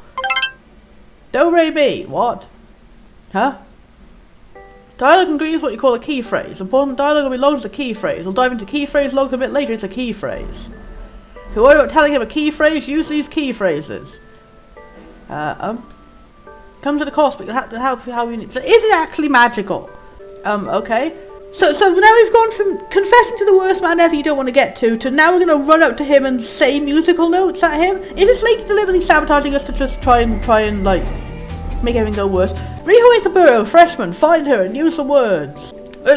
Do-re-mi. What? Huh? Dialogue in green is what you call a key phrase. Important dialogue will be logged as a key phrase. We'll dive into key phrase logs a bit later. It's a key phrase. If you're worried about telling him a key phrase, use these key phrases. Comes at a cost, but you'll have to help how you need. So is it actually magical? Okay. So now we've gone from confessing to the worst man ever you don't want to get to now we're going to run up to him and say musical notes at him? Is this lady deliberately sabotaging us to just try and like, make everything go worse? Riho Ikeburo, freshman, find her and use the words.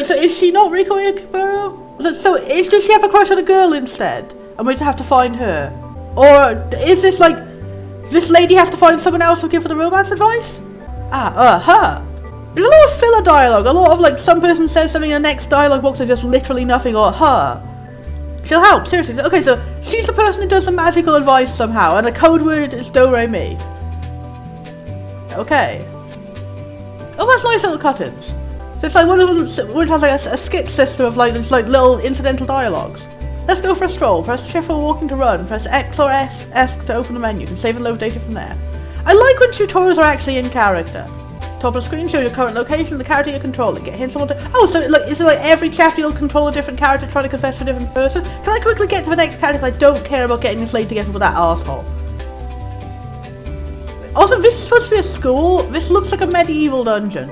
So is she not Riho Ikeburo? So does she have a crush on a girl instead? And we have to find her? Or is this like, this lady has to find someone else who'll give her the romance advice? Her. There's a lot of filler dialogue, a lot of like some person says something in the next dialogue box is just literally nothing, or her. She'll help, seriously. Okay, so she's the person who does the magical advice somehow, and the code word is do re mi. Okay. Oh, that's nice little cut-ins. So it's like one of them would have like a skit system of like just like little incidental dialogues. Let's go for a stroll. Press shift for walking to run. Press X or S to open the menu. You can save and load data from there. I like when tutorials are actually in character. Top of the screen shows your current location, the character you're controlling. Get hints on what to... Oh, so like, is it like every chapter you'll control a different character trying to confess to a different person? Can I quickly get to the next character because I don't care about getting this lady together with that arsehole? Also, this is supposed to be a school. This looks like a medieval dungeon.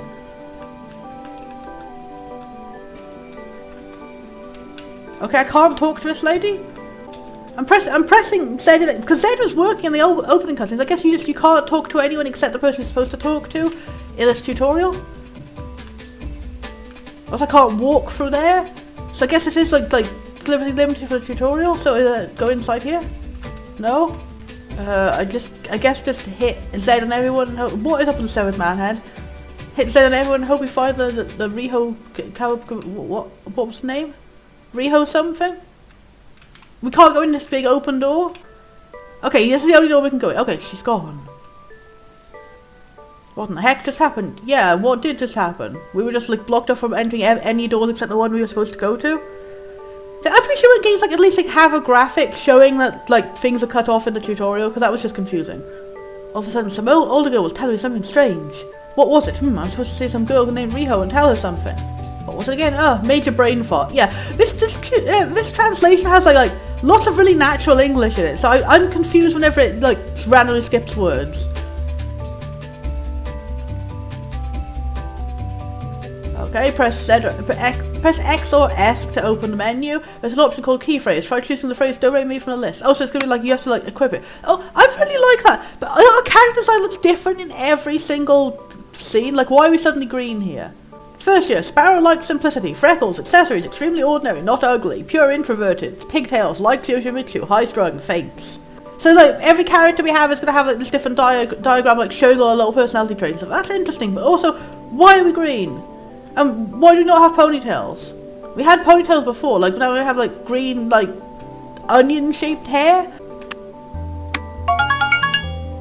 Okay, I can't talk to this lady. I'm pressing Z because Z was working in the opening cutscenes. I guess you can't talk to anyone except the person you're supposed to talk to in this tutorial. Also, I can't walk through there. So I guess this is like deliberately limited for the tutorial. So go inside here. No. I guess just hit Z on everyone. And hope, what is up with the seventh man head? Hit Z on everyone. And hope we find the Riho. What was the name? Riho something. We can't go in this big open door. Okay, this is the only door we can go in. Okay, she's gone. What in the heck just happened? Yeah, what did just happen? We were just like blocked off from entering any doors except the one we were supposed to go to. So I'm pretty sure when games like at least like have a graphic showing that like things are cut off in the tutorial, because that was just confusing. All of a sudden, some older girl was telling me something strange. What was it? I'm supposed to see some girl named Riho and tell her something. What was it again? Oh, major brain fart. Yeah, this translation has like lots of really natural English in it, so I'm confused whenever it like randomly skips words. Okay, press X or S to open the menu. There's an option called key phrase. Try choosing the phrase do re mi from the list. Oh, so it's gonna be like you have to like equip it. Oh, I really like that. But our character design looks different in every single scene. Like, why are we suddenly green here? First year, Sparrow likes simplicity, freckles, accessories, extremely ordinary, not ugly, pure introverted, pigtails, likes Yoshimitsu, high-strung, faints. So like every character we have is going to have like this different diagram like showing all our little personality traits. So that's interesting, but also, why are we green? And why do we not have ponytails? We had ponytails before, like now we have like green, like onion-shaped hair.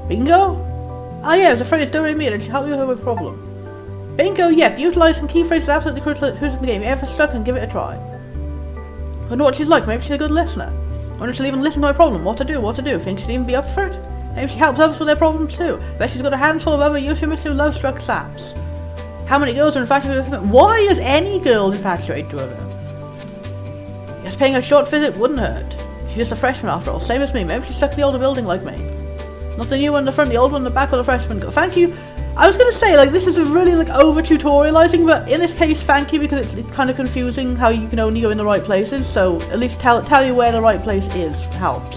Bingo? Ah yeah, there's a phrase, do re mi, and it should help you with a problem. Bingo, yep, utilising key phrases is absolutely crucial in the game. If you're ever stuck, and give it a try. I wonder what she's like, maybe she's a good listener. I wonder if she'll even listen to my problem, what to do, think she'd even be up for it? Maybe she helps others with their problems too. Bet she's got a handful of other Yoshimitsu love-struck saps. How many girls are infatuated with him? Why is any girl infatuated with him? Guess paying a short visit wouldn't hurt. She's just a freshman after all, same as me, maybe she's stuck in the older building like me. Not the new one in the front, the old one in the back where the freshman go. Thank you. I was going to say, like, this is really, like, over-tutorializing, but in this case, thank you, because it's kind of confusing how you can only go in the right places, so at least tell you where the right place is helps.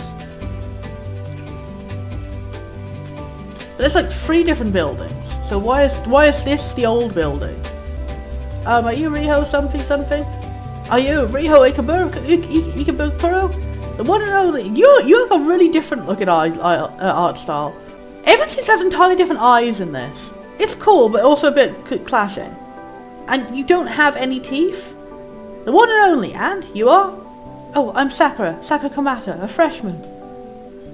But there's, like, 3 different buildings, so why is this the old building? Are you Riho something? Are you Riho Ikeburo? The one and only. You have a really different looking art style. Everyone seems to have entirely different eyes in this. It's cool, but also a bit clashing. And you don't have any teeth? The one and only, and you are? Oh, I'm Sakura Kamata, a freshman.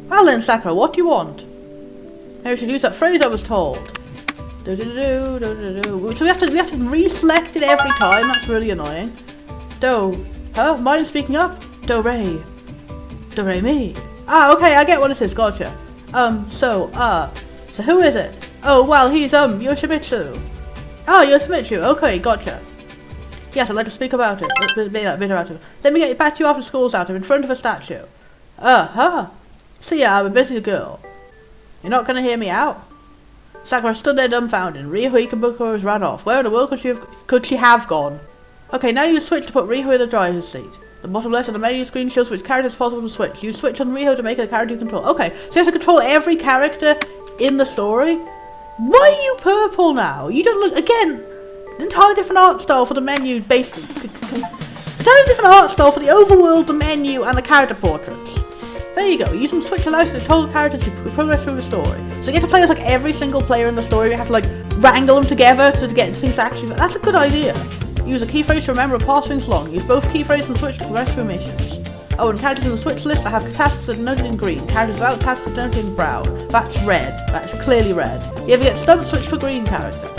Well then, Sakura, what do you want? Maybe we should use that phrase I was told. So we have to reselect it every time, that's really annoying. Mind speaking up? Do re mi. Ah, okay, I get what this is, gotcha. So who is it? Oh, well, he's, Yoshimitsu. Oh, Yoshimitsu, okay, gotcha. Yes, I'd like to speak about it. A bit about it. Let me get back to you after school's out. I'm in front of a statue. See ya, I'm a busy girl. You're not gonna hear me out? Sakura stood there dumbfounded. Riho Ikeburo ran off. Where in the world could she have gone? Okay, now you switch to put Riho in the driver's seat. The bottom left of the menu screen shows which character is possible to switch. Use switch on Riho to make a character you control. Okay, so you have to control every character in the story. Why are you purple now? You don't look, again, entirely different art style for the menu, basically. Entirely different art style for the overworld, the menu, and the character portraits. There you go. Using switch allows you to control characters to progress through the story. So you get to play as like every single player in the story. You have to like wrangle them together to get things actually. That's a good idea. Use a key phrase to remember and pass things along. Use both key phrases and switch to progress through missions. Oh, and characters in the switch list that have tasks that are denoted in green. Characters without tasks are denoted in brown. That's red. That's clearly red. You ever get stumped, switch for green character.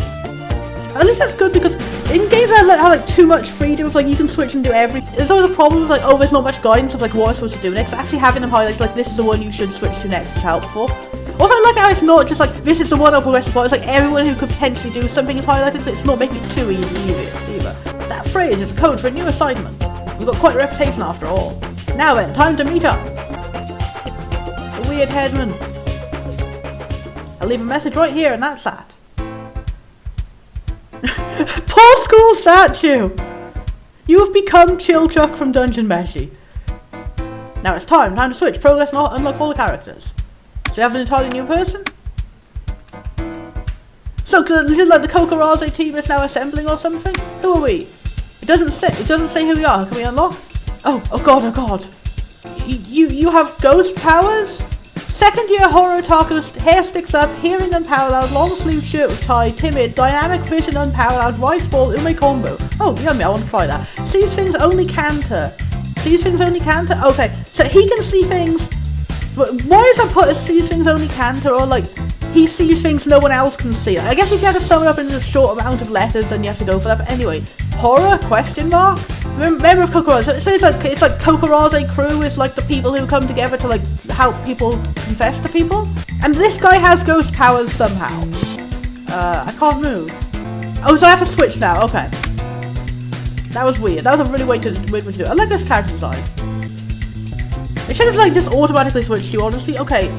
At least that's good, because in games that have like too much freedom, it's like you can switch and do everything. There's always a problem with like, oh, there's not much guidance of like what I'm supposed to do next. Actually having them highlighted like this is the one you should switch to next is helpful. Also, I like how it's not just like this is the one I'll progress upon. It's like everyone who could potentially do something is highlighted, so it's not making it too easy either. That phrase is code for a new assignment. You've got quite a reputation after all. Now then, time to meet up. The weird headman. I'll leave a message right here, and that's that. Tall school statue! You have become Chillchuck from Dungeon Meshi. Now it's time to switch, progress, and unlock all the characters. So you have an entirely new person? So this is like the Kokurase team is now assembling or something? Who are we? It doesn't say who we are. Can we unlock? Oh god. You have ghost powers? Second year horror otaku, hair sticks up, hearing unparalleled, long sleeve shirt with tie, timid, dynamic vision unparalleled, rice ball, ume combo. Oh, yummy, I want to try that. Sees things only Canter. Sees things only Canter? Okay, so he can see things, but why is that put as sees things only Canter, or like, he sees things no one else can see? I guess if you had to sum it up in a short amount of letters, then you have to go for that, but anyway. Horror? Question mark? Member of Kokurase. So it's like Kokurase crew is like the people who come together to like help people confess to people. And this guy has ghost powers somehow. I can't move. Oh, so I have to switch now. Okay. That was weird. That was a really weird way to do it. I like this character design. It should have like just automatically switched you, honestly. Okay.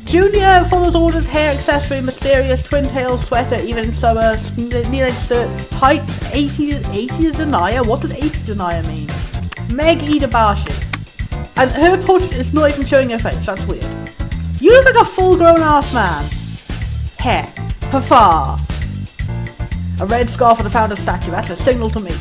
Junior follows orders, hair, accessory, mysterious, twin tails, sweater, even in summer, knee-length shirts, tights, 80 denier. What does 80 denier mean? Meg Idabashi. And her portrait is not even showing her face, that's weird. You look like a full-grown ass man. Hair. Pafar. A red scarf on the founder's statue, that's a signal to meet.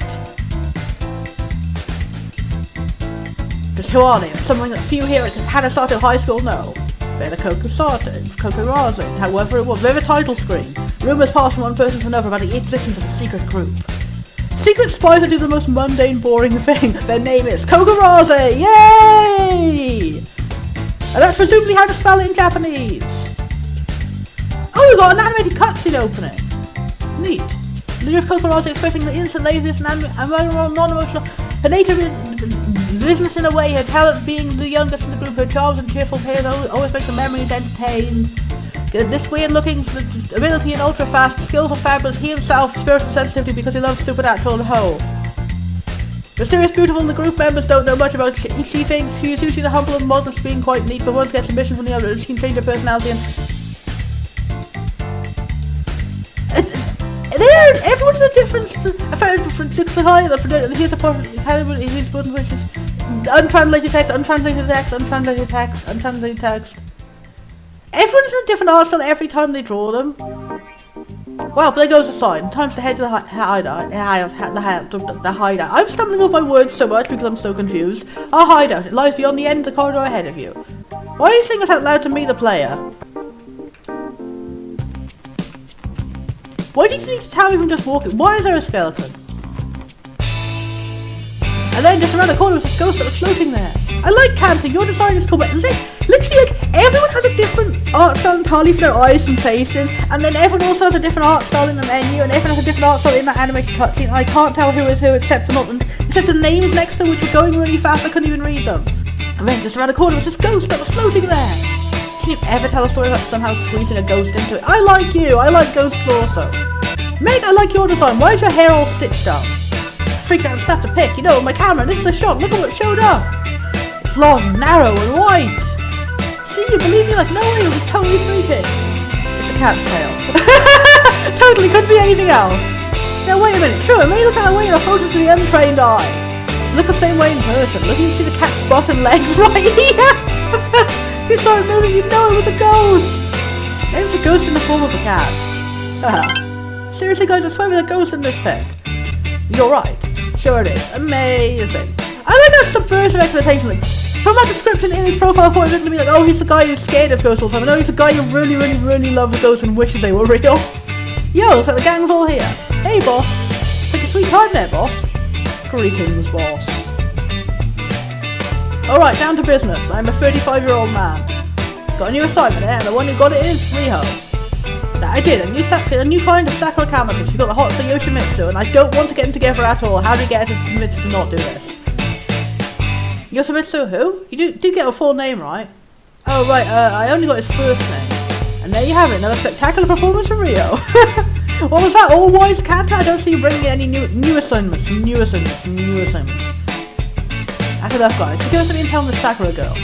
But who are they? It's something that few here at Hanasato High School know. They're the Kokurase, however it was. They're the title screen. Rumours pass from one person to another about the existence of a secret group. Secret spies that do the most mundane, boring thing. Their name is Kokurase! Yay! And that's presumably how to spell it in Japanese. Oh, we got an animated cutscene opening. Neat. The leader of Kokurase expressing the innocent, laziness, and non-emotional, her native business in a way, her talent being the youngest in the group, her charms and cheerful hair always makes the memories entertained. This weird looking ability and ultra fast, skills are fabulous, he himself, spiritual sensitivity because he loves supernatural and whole. Mysterious, beautiful, and the group members don't know much about she thinks she is usually the humble and modest, being quite neat, but once gets a mission from the other, she can change her personality and... Everyone has a difference to the high, here's a problem, here's one which is untranslated text, untranslated text, untranslated text, untranslated text. Everyone's in a different art style every time they draw them. Well, there goes the sign. Time to head to the hideout. I'm stumbling over my words so much because I'm so confused. Our hideout, it lies beyond the end of the corridor ahead of you. Why are you saying this out loud to me, the player? Why did you need to tell me from just walking? Why is there a skeleton? And then just around the corner was this ghost that was floating there. I like Canter, your design is cool, but literally like everyone has a different art style entirely for their eyes and faces, and then everyone also has a different art style in the menu, and everyone has a different art style in that animated cutscene. I can't tell who is who except the names next to them, which were going really fast, I couldn't even read them. And then just around the corner was this ghost that was floating there. Can you ever tell a story about somehow squeezing a ghost into it? I like you, I like ghosts also. Meg, I like your design, why is your hair all stitched up? Freaked out and snapped a pic, you know, my camera, this is a shot, look at what showed up. It's long, narrow, and white. See, you believe me? Like, no way, it was totally freaking. It's a cat's tail. Totally, couldn't be anything else. Now wait a minute, true, it may look that way in a photo for the untrained eye. look the same way in person. Look, you can see the cat's butt and legs right here. If you saw it moving, you'd know it was a ghost. And it's a ghost in the form of a cat. Seriously, guys, I swear there's a ghost in this pic. You're right. Sure it is. Amazing. I like that subversive expectation. Like, from that description in his profile photo, it's going to be like, oh, he's the guy who's scared of ghosts all the time. No, he's the guy who really, really, really loves ghosts and wishes they were real. Yo, looks like the gang's all here. Hey, boss. Take a sweet time there, boss. Greetings, boss. Alright, down to business. I'm a 35-year-old man. Got a new assignment, and the one who got it is Riho. That I did. A new client of Sakura Kamado. She's got the hots for Yoshimitsu, and I don't want to get them together at all. How do we get her to convince her to not do this? Yoshimitsu who? You did get a full name, right? Oh, right, I only got his first name. And there you have it, another spectacular performance from Rio. What was that, all-wise Kanta? I don't see you bringing any new assignments. That's enough, guys. So give us an intel on the Sakura girl.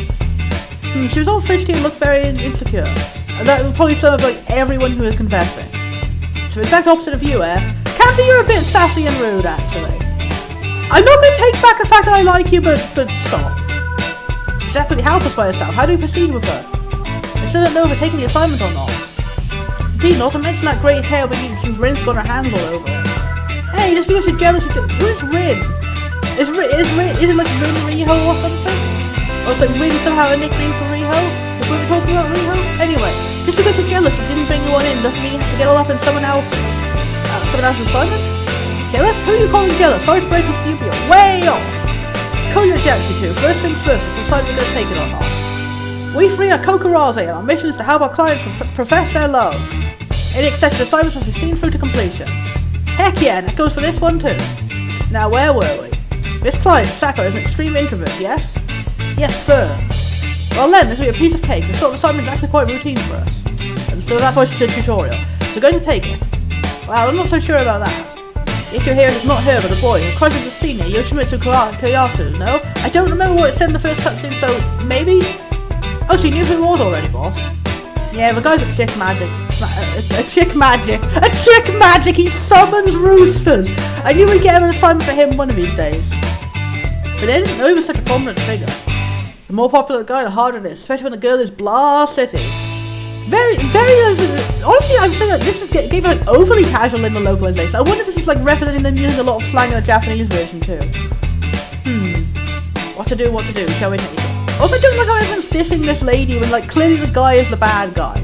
She was all fidgety and looked very insecure. And that would probably sum up like everyone who is confessing. So exact opposite of you, eh? Kanta, you're a bit sassy and rude, actually. I'm not going to take back the fact that I like you, but stop. She's absolutely helpless by herself. How do we proceed with her? I still don't know if we're taking the assignment or not. Indeed, not to mention that great tale but since Rin's got her hands all over it. Hey, just because you're jealous of who's Rin? Is it like Rin Riho or something? Or is like Rin somehow a nickname for Riho? If we were talking about Riho? Anyway, just because you're jealous and didn't bring anyone in doesn't mean you have to get all up in someone else's assignment? Jealous? Who are you calling jealous? Sorry to break this to you, but you're way off. Call your jealousy to. First things first, it's decide we're going to take it or not. We three are Kokurase, and our mission is to help our clients profess their love. Any accepted assignments must be seen through to completion. Heck yeah, and that goes for this one too. Now, where were we? This client, Sakura, is an extreme introvert, yes? Yes, sir. Well then, this will be a piece of cake. This sort of assignment is actually quite routine for us. And so that's why she said tutorial. So we're going to take it. Well, I'm not so sure about that. The issue here is not her, but a boy who crushes the senior, Yoshimitsu Koyasu, no? I don't remember what it said in the first cutscene, so maybe? Oh, so you knew who it was already, boss? Yeah, the guy's a chick magic. A chick magic! He summons roosters! I knew we'd get an assignment for him one of these days. But I didn't know he was such a prominent figure. The more popular the guy, the harder it is, especially when the girl is Blah City. Very, honestly, I'm saying that this game like overly casual in the localization. I wonder if this is like representing them using a lot of slang in the Japanese version too. What to do, shall we take it? Also, I don't like how everyone's dissing this lady when like clearly the guy is the bad guy.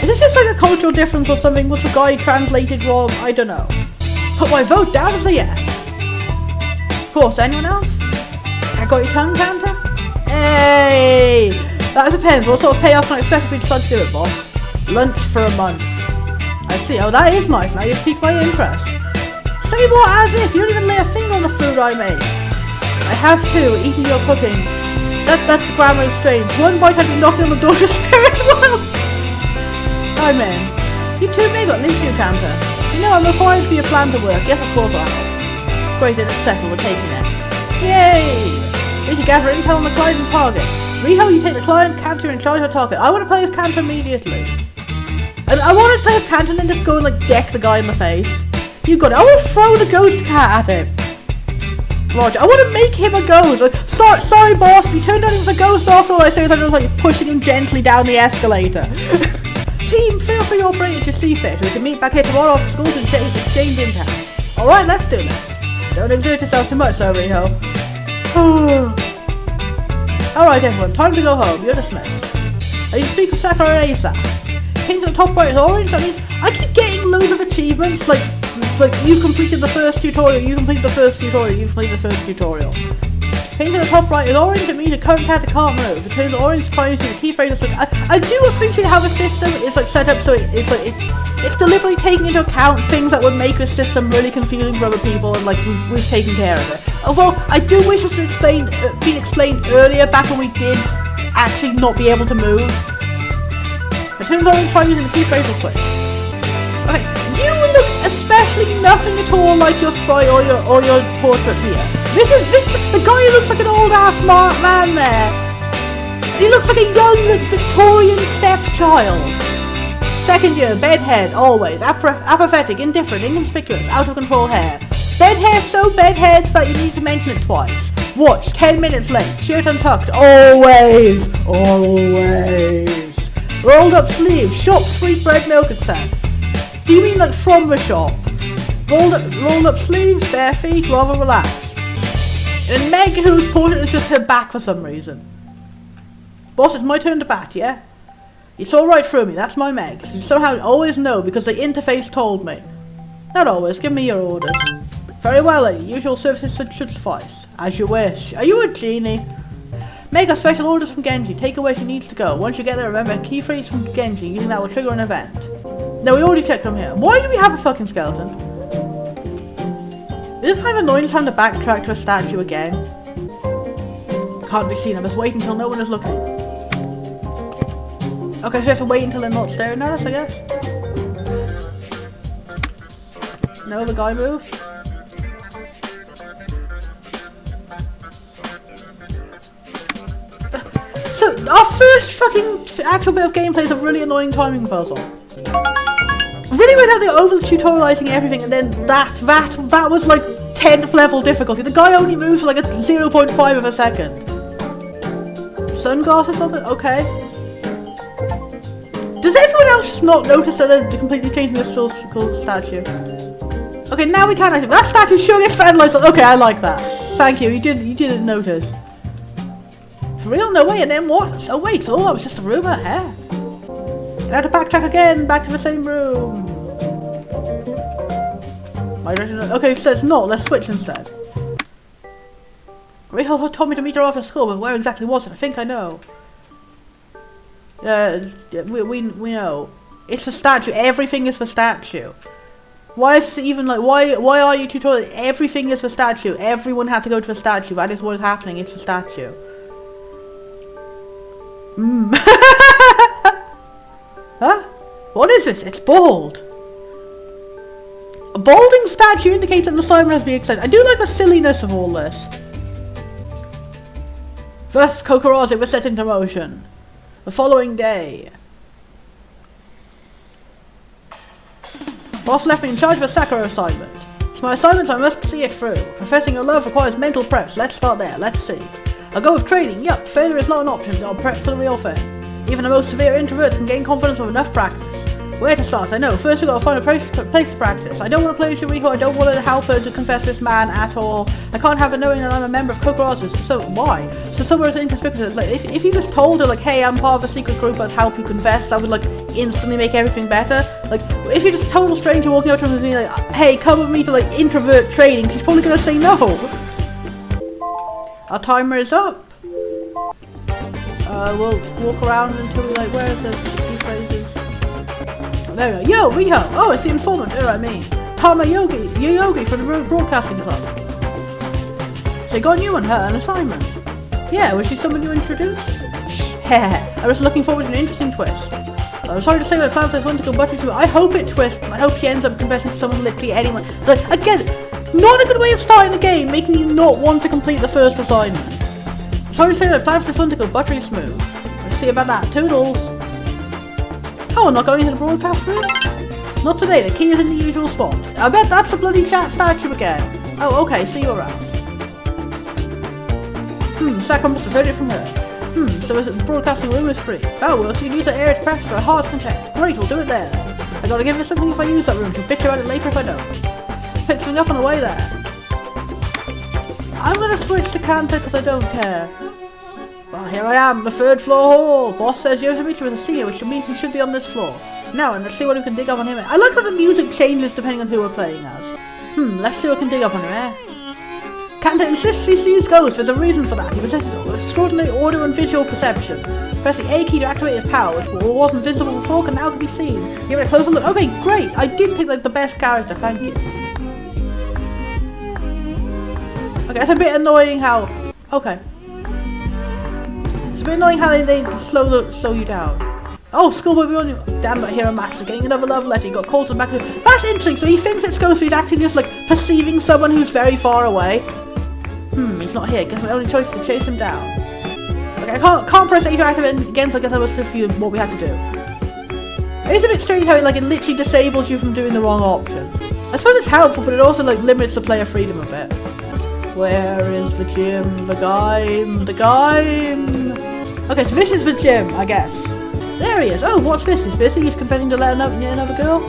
Is this just like a cultural difference or something? Was the guy translated wrong? I don't know. Put my vote down as a yes. Of course, anyone else? I got your tongue, Kanta? Hey! That depends. What sort of payoff can I expect if we decide to do it, boss? Lunch for a month. I see. Oh, that is nice. Now you've piqued my interest. Say what as if. You don't even lay a finger on the food I made. I have too, eating your cooking. That grammar is strange. One bite had me knocking on the door to stare at well. I'm in. You too, maybe at least you, Kanta. You know I'm required for your plan to work. Yes, of course I will. Great, then it's settled. We're taking it. Yay! We should gather intel on the client and target. Riho, you take the client, Kanta in charge of the target. I want to play as Kanta immediately. And I want to play as Kanta and then just go and like deck the guy in the face. You got it. I want to throw the ghost cat at him. Roger, I want to make him a ghost. Like, sorry boss, he turned out he was a ghost after all I say is I was like pushing him gently down the escalator. Team, feel free to operate as you see fit. We can meet back here tomorrow after school to exchange intel. Alright, let's do this. Don't exert yourself too much, though, Riho. Alright everyone, time to go home. You're dismissed. Now you speak of Stargazer. Hint to the top right is orange. That means I keep getting loads of achievements. Like you've completed the first tutorial, you completed the first tutorial, you've completed the first tutorial. Hint to the top right is orange. It means the current character can't move. It turns orange prior to the key phrase switch. I do appreciate how the system is like set up so it's deliberately taking into account things that would make the system really confusing for other people, and like we've taken care of it. Although I do wish it was been explained earlier, back when we did actually not be able to move. It turns orange by using the key phrase switch. Okay, you look especially nothing at all like your sprite or your portrait here. This is the guy who looks like an old ass man there. He looks like a young Victorian stepchild. Second year, bedhead, always apathetic, indifferent, inconspicuous, out of control hair. Bedhair so bedhead that you need to mention it twice. Watch, 10 minutes late, shirt untucked, always, always. Rolled up sleeves, shop, sweet bread, milk, etc. Do you mean like from the shop? Rolled up sleeves, bare feet, rather relaxed. And Meg, whose portrait is just her back for some reason. Boss, it's my turn to bat, yeah? You saw right through me, that's my Meg. You somehow always know because the interface told me. Not always, give me your orders. Very well, lady. Usual services should suffice. As you wish. Are you a genie? Make a special orders from Genji. Take her where she needs to go. Once you get there, remember key phrase from Genji. Using that will trigger an event. No, we already checked them here. Why do we have a fucking skeleton? Is it kind of annoying having to backtrack to a statue again? Can't be seen. I must wait until no one is looking. Okay, so we have to wait until they're not staring at us, I guess. No, the guy moved. So, our first fucking actual bit of gameplay is a really annoying timing puzzle. Really weird how they're over tutorializing everything and then that was like 10th level difficulty. The guy only moves for like a 0.5 of a second. Sunglasses or something? Okay. Does everyone else just not notice that they're completely changing the statue? Okay, now we can actually. That statue sure gets vandalized. Okay, I like that. Thank you. You didn't notice. For real? No way. And then what? Oh wait, so all that was just a rumor, huh? I had to backtrack again, back to the same room. Okay, so it's not. Let's switch instead. Rachel told me to meet her after school, but where exactly was it? I think I know. We know. It's a statue. Everything is for statue. Why is this even like, why are you tutorial? Everything is for statue. Everyone had to go to a statue. That is what is happening. It's a statue. Huh? What is this? It's bald. A balding statue indicates that the assignment has been accepted. I do like the silliness of all this. First, Kokurase was set into motion. The following day. Boss left me in charge of a Sakura assignment. It's my assignment, so I must see it through. Professing your love requires mental preps. Let's start there. Let's see. I'll go with training. Yup, failure is not an option. I'll prep for the real thing. Even the most severe introverts can gain confidence with enough practice. Where to start? I know. First we gotta find a place to practice. I don't want to play with Yuriko. I don't want to help her to confess this man at all. I can't have her knowing that I'm a member of Kokurase. So why? So somewhere inconspicuous. Like if you just told her like, hey, I'm part of a secret group, I'd help you confess. That would like instantly make everything better. Like if you're just a total stranger walking up to her and being like, hey, come with me to like introvert training, she's probably gonna say no. Our timer is up. We'll walk around until we like, where is this? Phrases. There we go. Yo, Riho! Oh, it's the informant. Oh, I mean. Tama Yogi from the Broadcasting Club. So you got a new one, her, an assignment. Yeah, was she someone you introduced? Heh, I was looking forward to an interesting twist. I'm sorry to say my plan for this one to go buttery too. I hope it twists. I hope she ends up confessing to someone, literally anyone. Like, again, not a good way of starting the game, making you not want to complete the first assignment. I'm sorry to say my plan for this one to go buttery smooth. Let's see about that. Toodles. Oh, not going into the broadcast room? Not today, the key is in the usual spot. I bet that's a bloody chat statue again. Oh, okay, see you around. Sakura must have heard it from her. So is it the broadcasting room is free? Oh, well, so you can use the area to practice for a heart's content. Great, we'll do it there. I gotta give her something if I use that room. She'll bitch about it later if I don't. Pick something up on the way there. I'm gonna switch to Kanta because I don't care. Well, here I am, the 3rd floor hall. Boss says Yoshimichi was a senior, which means he should be on this floor. Now, and let's see what we can dig up on him. I like how the music changes depending on who we're playing as. Let's see what we can dig up on him, eh? Kanta insists he sees ghosts. There's a reason for that. He possesses extraordinary audio and visual perception. Press the A key to activate his power, which wasn't visible before, can now be seen. Give it a closer look. Okay, great. I did pick like the best character. Thank you. Okay, it's a bit annoying how. Okay. It's a bit annoying how they slow you down. Oh, schoolboy be on you. Damn, but here I'm actually getting another love letter. He got called to the back of it. That's interesting. So he thinks it's ghost, but he's actually just like perceiving someone who's very far away. He's not here. Guess my only choice is to chase him down. Okay, I can't press A to activate it again, so I guess that was supposed to be what we had to do. It is a bit strange how it literally disables you from doing the wrong option. I suppose it's helpful, but it also like limits the player freedom a bit. Where is the gym? The guy? Okay, so this is the gym, I guess. There he is. Oh, what's this? He's busy. He's confessing to letting up another girl.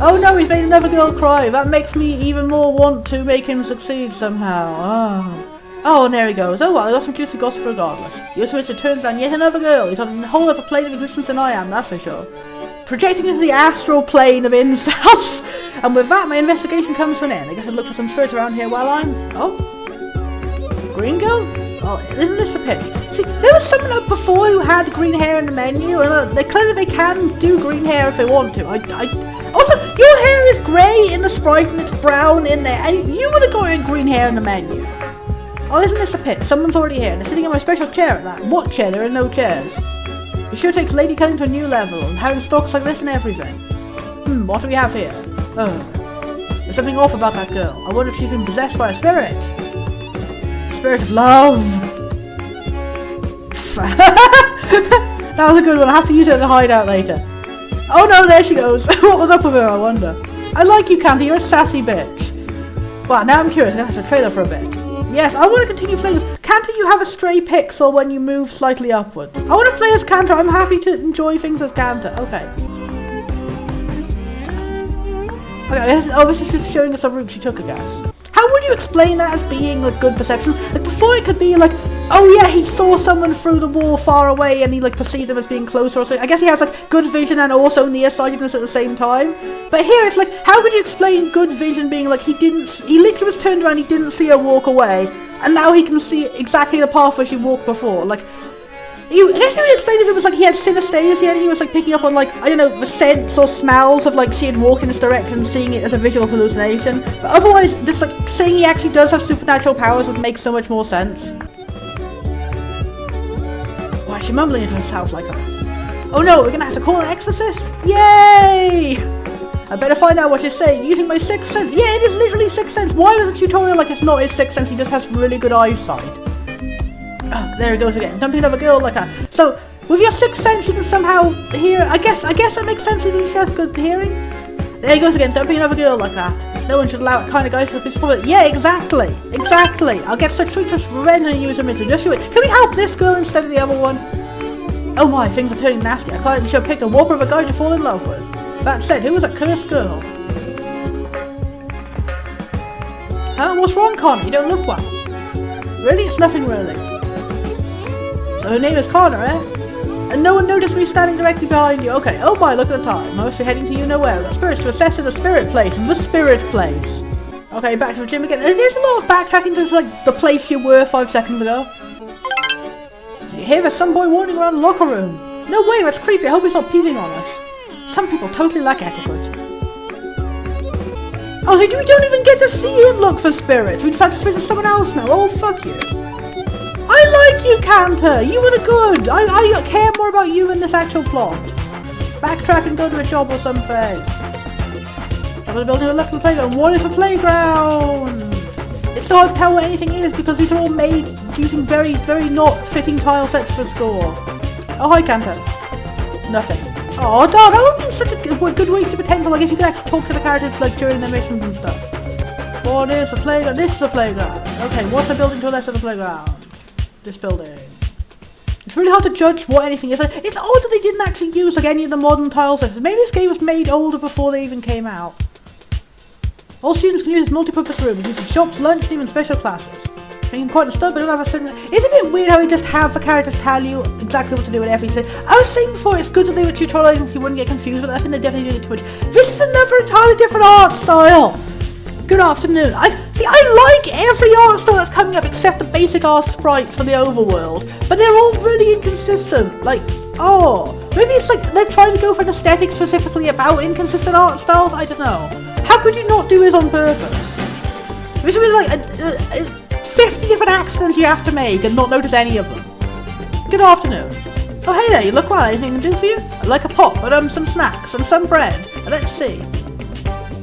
Oh no, he's made another girl cry. That makes me even more want to make him succeed somehow. Oh, and there he goes. Oh well, I got some juicy gossip regardless. Yosemite turns down yet another girl. He's on a whole other plane of existence than I am, that's for sure. Projecting into the astral plane of incels. And with that, my investigation comes to an end. I guess I'll look for some spirits around here while I'm... Oh? Green girl? Oh, isn't this a piss? See, there was someone up before who had green hair in the menu, and they claim that they can do green hair if they want to. Also, your hair is grey in the sprite and it's brown in there, and you would have got green hair in the menu. Oh, isn't this a pit? Someone's already here, and they're sitting in my special chair at that. What chair? There are no chairs. It sure takes lady killing to a new level, and having stalks like this and everything. What do we have here? Oh. There's something off about that girl. I wonder if she's been possessed by a spirit. Spirit of love. That was a good one. I'll have to use it as a hideout later. Oh no, there she goes. What was up with her, I wonder? I like you, Canty. You're a sassy bitch. Wow, now I'm curious. I'm going to have to trailer for a bit. Yes, I want to continue playing this. Canter, you have a stray pixel when you move slightly upward. I want to play as Canter. I'm happy to enjoy things as Canter. Okay. Okay, this is just showing us a route she took, I guess. How would you explain that as being like good perception? Like before it could be like, oh yeah, he saw someone through the wall far away and he like perceived them as being closer or something. I guess he has like good vision and also nearsightedness at the same time. But here it's like, how could you explain good vision being like he literally was turned around, he didn't see her walk away, and now he can see exactly the path where she walked before. Like, I guess you would explain if it was like he had synesthesia and he was like picking up on like, I don't know, the scents or smells of like she had walked in this direction and seeing it as a visual hallucination. But otherwise, just like saying he actually does have supernatural powers would make so much more sense. Why is she mumbling into herself like that? Oh no, we're gonna have to call an exorcist? Yay! I better find out what she's saying using my sixth sense. Yeah, it is literally sixth sense. Why was the tutorial like it's not his sixth sense, he just has really good eyesight? Oh, there he goes again, dumping another girl like that. So, with your sixth sense you can somehow hear, I guess that makes sense if you have good hearing. There he goes again, dumping another girl like that. No one should allow it kind of guys to be spoiled. Yeah, exactly. I'll get such sweet revenge and use them into just you wait. Can we help this girl instead of the other one? Oh my, things are turning nasty. I client should have picked a whopper of a guy to fall in love with. That said, who was that cursed girl? Huh? What's wrong, Connor? You don't look well. Really? It's nothing really. So her name is Connor, eh? And no one noticed me standing directly behind you. Okay, oh my, look at the time. I must be heading to you nowhere. I've got spirits to assess in the spirit place. The spirit place. Okay, back to the gym again. There's a lot of backtracking to like the place you were 5 seconds ago. Did you hear there's some boy wandering around the locker room? No way, that's creepy. I hope he's not peeping on us. Some people totally lack etiquette. Oh, so we don't even get to see him look for spirits. We just have to switch to someone else now. Oh, fuck you. I like you, Canter. You were the good. I care more about you than this actual plot. Backtrack and go to a job or something. I was building a left of the playground. What is a playground? It's so hard to tell what anything is because these are all made using very, very not fitting tile sets for score. Oh, hi, Canter. Nothing. Oh, darn, that would be such a good waste of potential. Like if you could actually talk to the characters like during the missions and stuff. What is a playground? This is a playground. Okay, what's a building to the left of the playground? This building. It's really hard to judge what anything is. Like, it's odd that they didn't actually use like any of the modern tile sets. Maybe this game was made older before they even came out. All students can use this multi-purpose room. It uses shops, lunch, and even special classes. Making quite a stub, but don't have a certain... It's a bit weird how they just have the characters tell you exactly what to do in every scene. I was saying before, it's good that they were tutorializing so you wouldn't get confused, but I think they're definitely doing it too much. This is another entirely different art style. Good afternoon. I like every art style that's coming up except the basic art sprites for the overworld, but they're all really inconsistent. Like, oh, maybe it's like they're trying to go for an aesthetic specifically about inconsistent art styles. I don't know. How could you not do this on purpose? This would be like 50 different accidents you have to make and not notice any of them. Good afternoon. Oh hey there, you look well. Anything I can do for you? I'd like a pop, but some snacks and some bread. Let's see.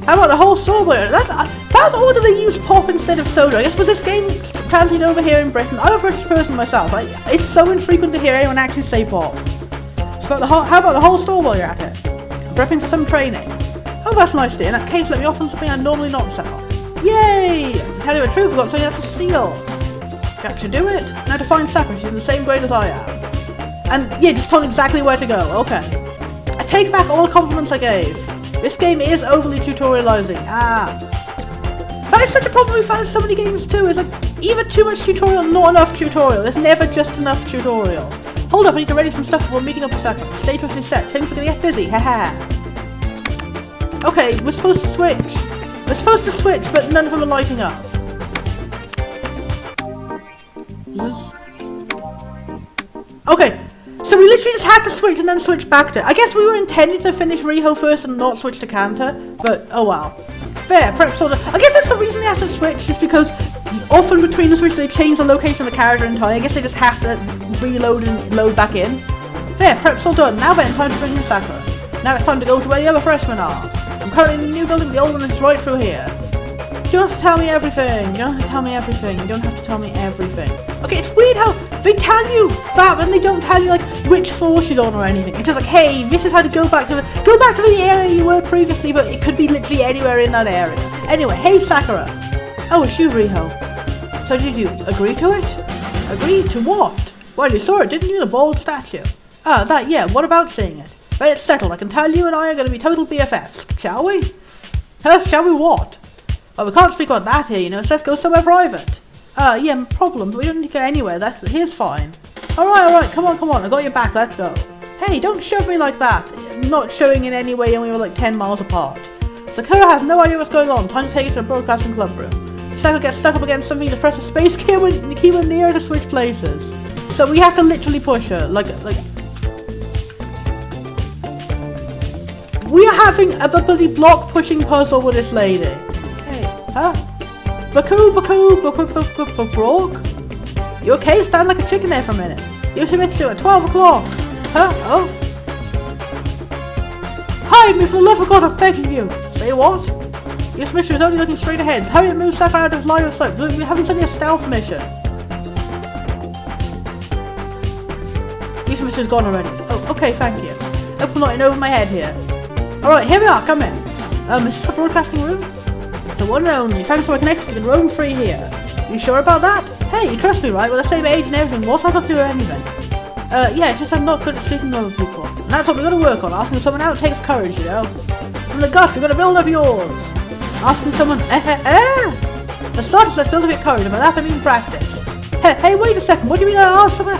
How about the whole strawberry? That's odd that they use pop instead of soda. I guess was this game translated over here in Britain? I'm a British person myself. It's so infrequent to hear anyone actually say pop. How about the whole store while you're at it? I'm prepping for some training. Oh, that's nice dear. In that case, let me offer something I'd normally not sell. Yay! To tell you the truth, we've got something that's a steal. You actually do it. Now to find Sakura, she's in the same grade as I am. And yeah, just told exactly where to go. Okay. I take back all the compliments I gave. This game is overly tutorializing. That is such a problem we find in so many games too. It's like either too much tutorial, not enough tutorial. There's never just enough tutorial. Hold up, I need to ready some stuff before meeting up with Sakura. The stage is set. Things are gonna get busy. Haha. Okay, we're supposed to switch. We're supposed to switch, but none of them are lighting up. Okay, so we literally just had to switch and then switch back to it. I guess we were intended to finish Riho first and not switch to Kanta, but oh well. Fair, perhaps sort of. I guess that's the reason they have to switch, is because often between the switch they change the location of the character entirely. I guess they just have to reload and load back in. Fair, prep's all done. Now then, time to bring in Sakura. Now it's time to go to where the other freshmen are. I'm currently in the new building, the old one is right through here. You don't have to tell me everything. You don't have to tell me everything. You don't have to tell me everything. Okay, it's weird how they tell you that and they don't tell you like which floor she's on or anything. It's just like, hey, this is how to go back to the area you were previously, but it could be literally anywhere in that area. Anyway, hey Sakura. Oh, it's you, Riho. So did you agree to it? Agree to what? Well, you saw it, didn't you? The bald statue. Ah, that, yeah. What about seeing it? Well, it's settled. I can tell you and I are going to be total BFFs, shall we? Huh? Shall we what? Well, we can't speak about that here, you know, so let's go somewhere private. Yeah, no problem, but we don't need to go anywhere, here's fine. Alright, come on, I got your back, let's go. Hey, don't shove me like that. I'm not showing in any way and we were like 10 miles apart. Sakura has no idea what's going on, time to take it to the broadcasting club room. Sakura gets stuck up against something to press a space key when near to switch places. So we have to literally push her, like... We are having a bloody block pushing puzzle with this lady. Hey, huh? Baku, Brok? You okay? Stand like a chicken there for a minute. Yoshimitsu at 12 o'clock. Huh? Oh? Hide me for the love of God, I'm begging you. Say what? Yoshimitsu is only looking straight ahead. Hurry and move Sakura out of line of sight. We're having suddenly a stealth mission. Yoshimitsu's gone already. Oh, okay, thank you. Hope I'm not in over my head here. Alright, here we are, come in. Is this the broadcasting room? The one and only. Thanks to our connection, we can roam free here. You sure about that? Hey, you trust me, right? We're the same age and everything. What's that got to do with anything? Yeah, it's just I'm not good at speaking to other people. And that's what we're going to work on. Asking someone out takes courage, you know? From the gut, we're going to build up yours. Asking someone, For starters, let's build up your courage, and by that I mean practice. Hey, wait a second, what do you mean I asked someone?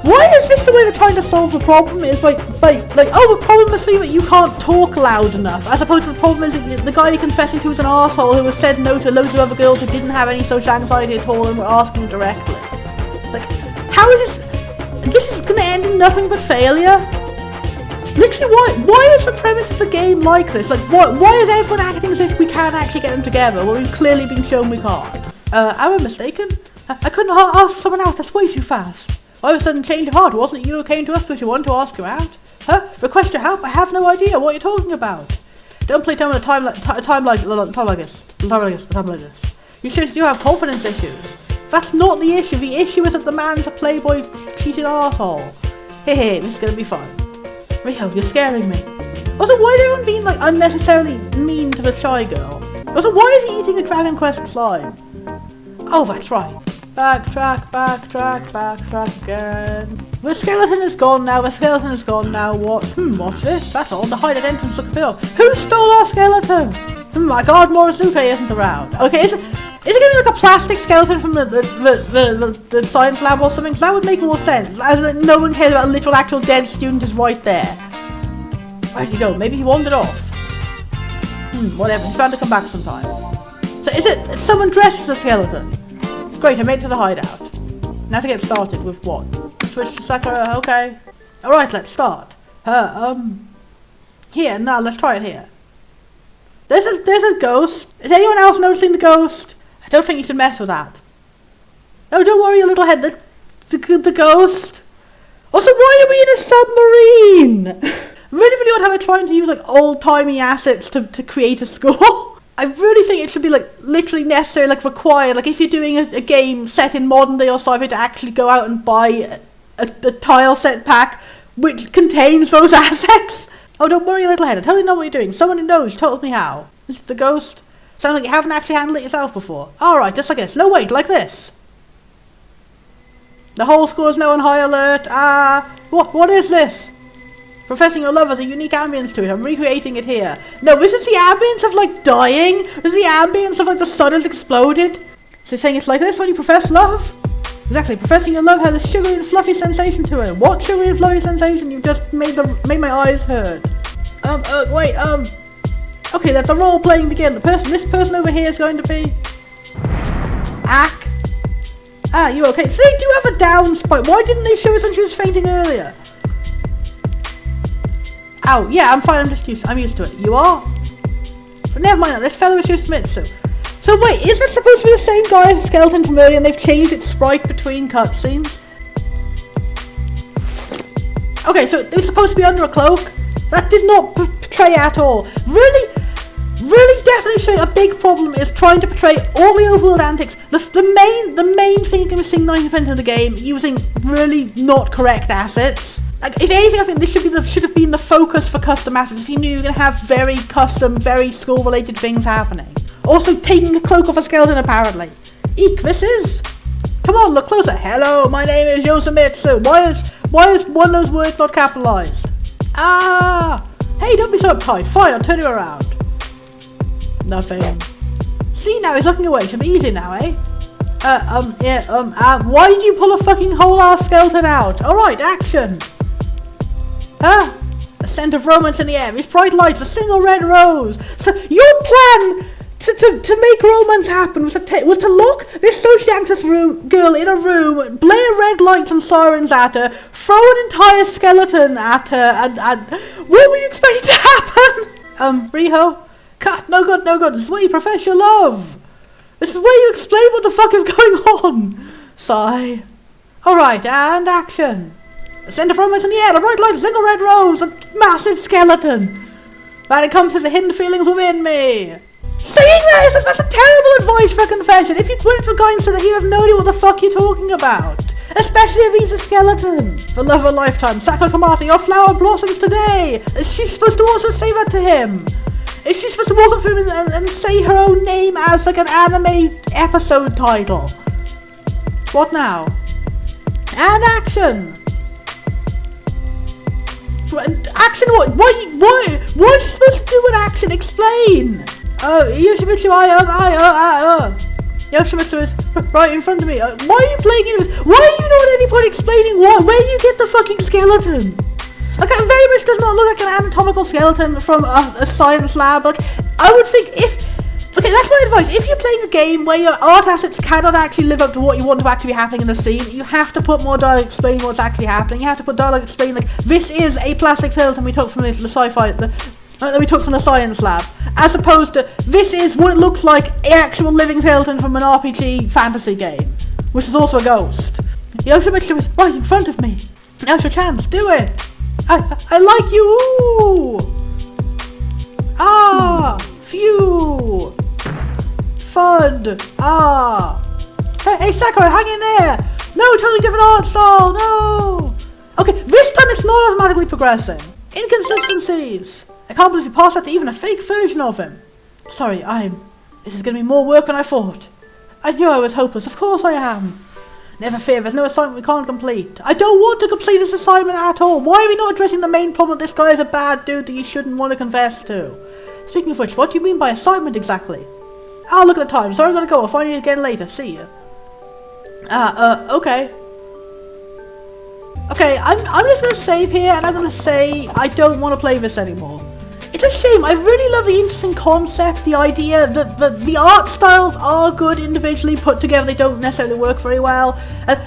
Why is this the way they're trying to solve the problem? Is like, oh, the problem must be that you can't talk loud enough, as opposed to the problem is that the guy you're confessing to is an arsehole who has said no to loads of other girls who didn't have any social anxiety at all and were asking directly. Like, how is this? This is gonna end in nothing but failure? Literally, why is the premise of the game like this? Like, why is everyone acting as if we can't actually get them together when we've clearly been shown we can't? Am I mistaken? I couldn't ask someone out, that's way too fast. All of a sudden change of heart, wasn't it you who came to us because you wanted to ask her out? Huh? Request your help? I have no idea what you're talking about. Don't play time with a time like this. You seriously do have confidence issues. That's not the issue. The issue is that the man's a playboy cheating arsehole. Hey, this is gonna be fun. Riho, you're scaring me. Also, why is everyone being like unnecessarily mean to the shy girl? Also, why is he eating a Dragon Quest slime? Oh, that's right. Backtrack again. The skeleton is gone now, what? What's this? That's all, the hidden entrance of the bill. Who stole our skeleton? My god, Morizuke isn't around. Okay, is it gonna be like a plastic skeleton from the science lab or something? Because that would make more sense, as no one cares about a literal actual dead student is right there. Where'd he go? Maybe he wandered off. Whatever, he's bound to come back sometime. So is it someone dressed as a skeleton? Great, I made it to the hideout. Now to get started with what? Switch to Sakura, okay. Alright, let's start. Here, now let's try it here. There's a ghost. Is anyone else noticing the ghost? I don't think you should mess with that. No, don't worry, you little head. The ghost. Also, why are we in a submarine? Really odd how they're trying to use like old-timey assets to create a school. I really think it should be like literally necessary, like required, like if you're doing a game set in modern day or sci-fi to actually go out and buy a tile set pack which contains those assets. Oh, don't worry, little head. I totally know what you're doing. Someone who knows told me how. Is it the ghost? Sounds like you haven't actually handled it yourself before. Alright, just like this. No, wait, like this. The whole school is now on high alert. What is this? Professing your love has a unique ambience to it. I'm recreating it here. No, this is the ambience of, like, dying. This is the ambience of, like, the sun has exploded. So you're saying it's like this when you profess love? Exactly. Professing your love has a sugary and fluffy sensation to it. What sugary and fluffy sensation? You just made my eyes hurt. Wait, okay, let the role playing begin. This person over here is going to be... Ack. Ah, you okay? So they do have a down spot. Why didn't they show us when she was fainting earlier? Ow, yeah, I'm fine, I'm used to it. You are? But never mind that, this fellow is just Mitsu. So wait, is it supposed to be the same guy as the skeleton from earlier and they've changed its sprite between cutscenes? Okay, so it was supposed to be under a cloak? That did not portray at all. Really definitely showing a big problem is trying to portray all the overworld antics. The main thing you can be seeing 90% of the game using really not correct assets. Like, if anything, I think this should have been the focus for custom assets if you knew you were going to have very custom, very school-related things happening. Also, taking a cloak off a skeleton, apparently. Eek, this is... Come on, look closer. Hello, my name is Yosamitsu. Why is one of those words not capitalized? Ah! Hey, don't be so uptight. Fine, I'll turn you around. Nothing. See, now he's looking away. Should be easy now, eh? Why did you pull a fucking whole-ass skeleton out? Alright, action! Huh? A scent of romance in the air. These bright lights, a single red rose. So your plan to make romance happen was to lock this socially anxious girl in a room, blare red lights and sirens at her, throw an entire skeleton at her, and what were you expecting to happen? Riho? Cut, no good. This is where you profess your love. This is where you explain what the fuck is going on. Sigh. Alright, and action. A scent of romance in the air, a bright light, a single red rose, a massive skeleton. That encompasses the hidden feelings within me. Saying that's a terrible advice for a confession. If you went to a guy and said that, you have no idea what the fuck you're talking about. Especially if he's a skeleton. For love of a lifetime, Sakura Kamata, your flower blossoms today. Is she supposed to also say that to him? Is she supposed to walk up to him and say her own name as like an anime episode title? What now? And action! Action what? Why are you supposed to do an action? Explain! Oh, Yoshimitsu, Yoshimitsu is right in front of me. Why are you playing it? Why are you not at any point explaining where you get the fucking skeleton? Like, it very much does not look like an anatomical skeleton from a science lab. Like, I would think okay, that's my advice. If you're playing a game where your art assets cannot actually live up to what you want to actually be happening in the scene, you have to put more dialogue explaining what's actually happening. You have to put dialogue explaining, like, this is a plastic skeleton we took from the sci-fi, that we took from the science lab, as opposed to, this is what it looks like, an actual living skeleton from an RPG fantasy game, which is also a ghost. Yoshimitsu is right in front of me. Now's your chance, do it. I like you. Ooh. Ah, phew. Fun. Ah. Hey, Sakura, hang in there. No, totally different art style. No. Okay, this time it's not automatically progressing. Inconsistencies. I can't believe you passed that to even a fake version of him. Sorry, this is going to be more work than I thought. I knew I was hopeless. Of course I am. Never fear, there's no assignment we can't complete. I don't want to complete this assignment at all. Why are we not addressing the main problem that this guy is a bad dude that you shouldn't want to confess to? Speaking of which, what do you mean by assignment exactly? Oh, look at the time. Sorry, I'm going to go. I'll find you again later. See you. Okay. Okay, I'm just going to save here, and I'm going to say I don't want to play this anymore. It's a shame. I really love the interesting concept, the idea that the art styles are good individually put together. They don't necessarily work very well.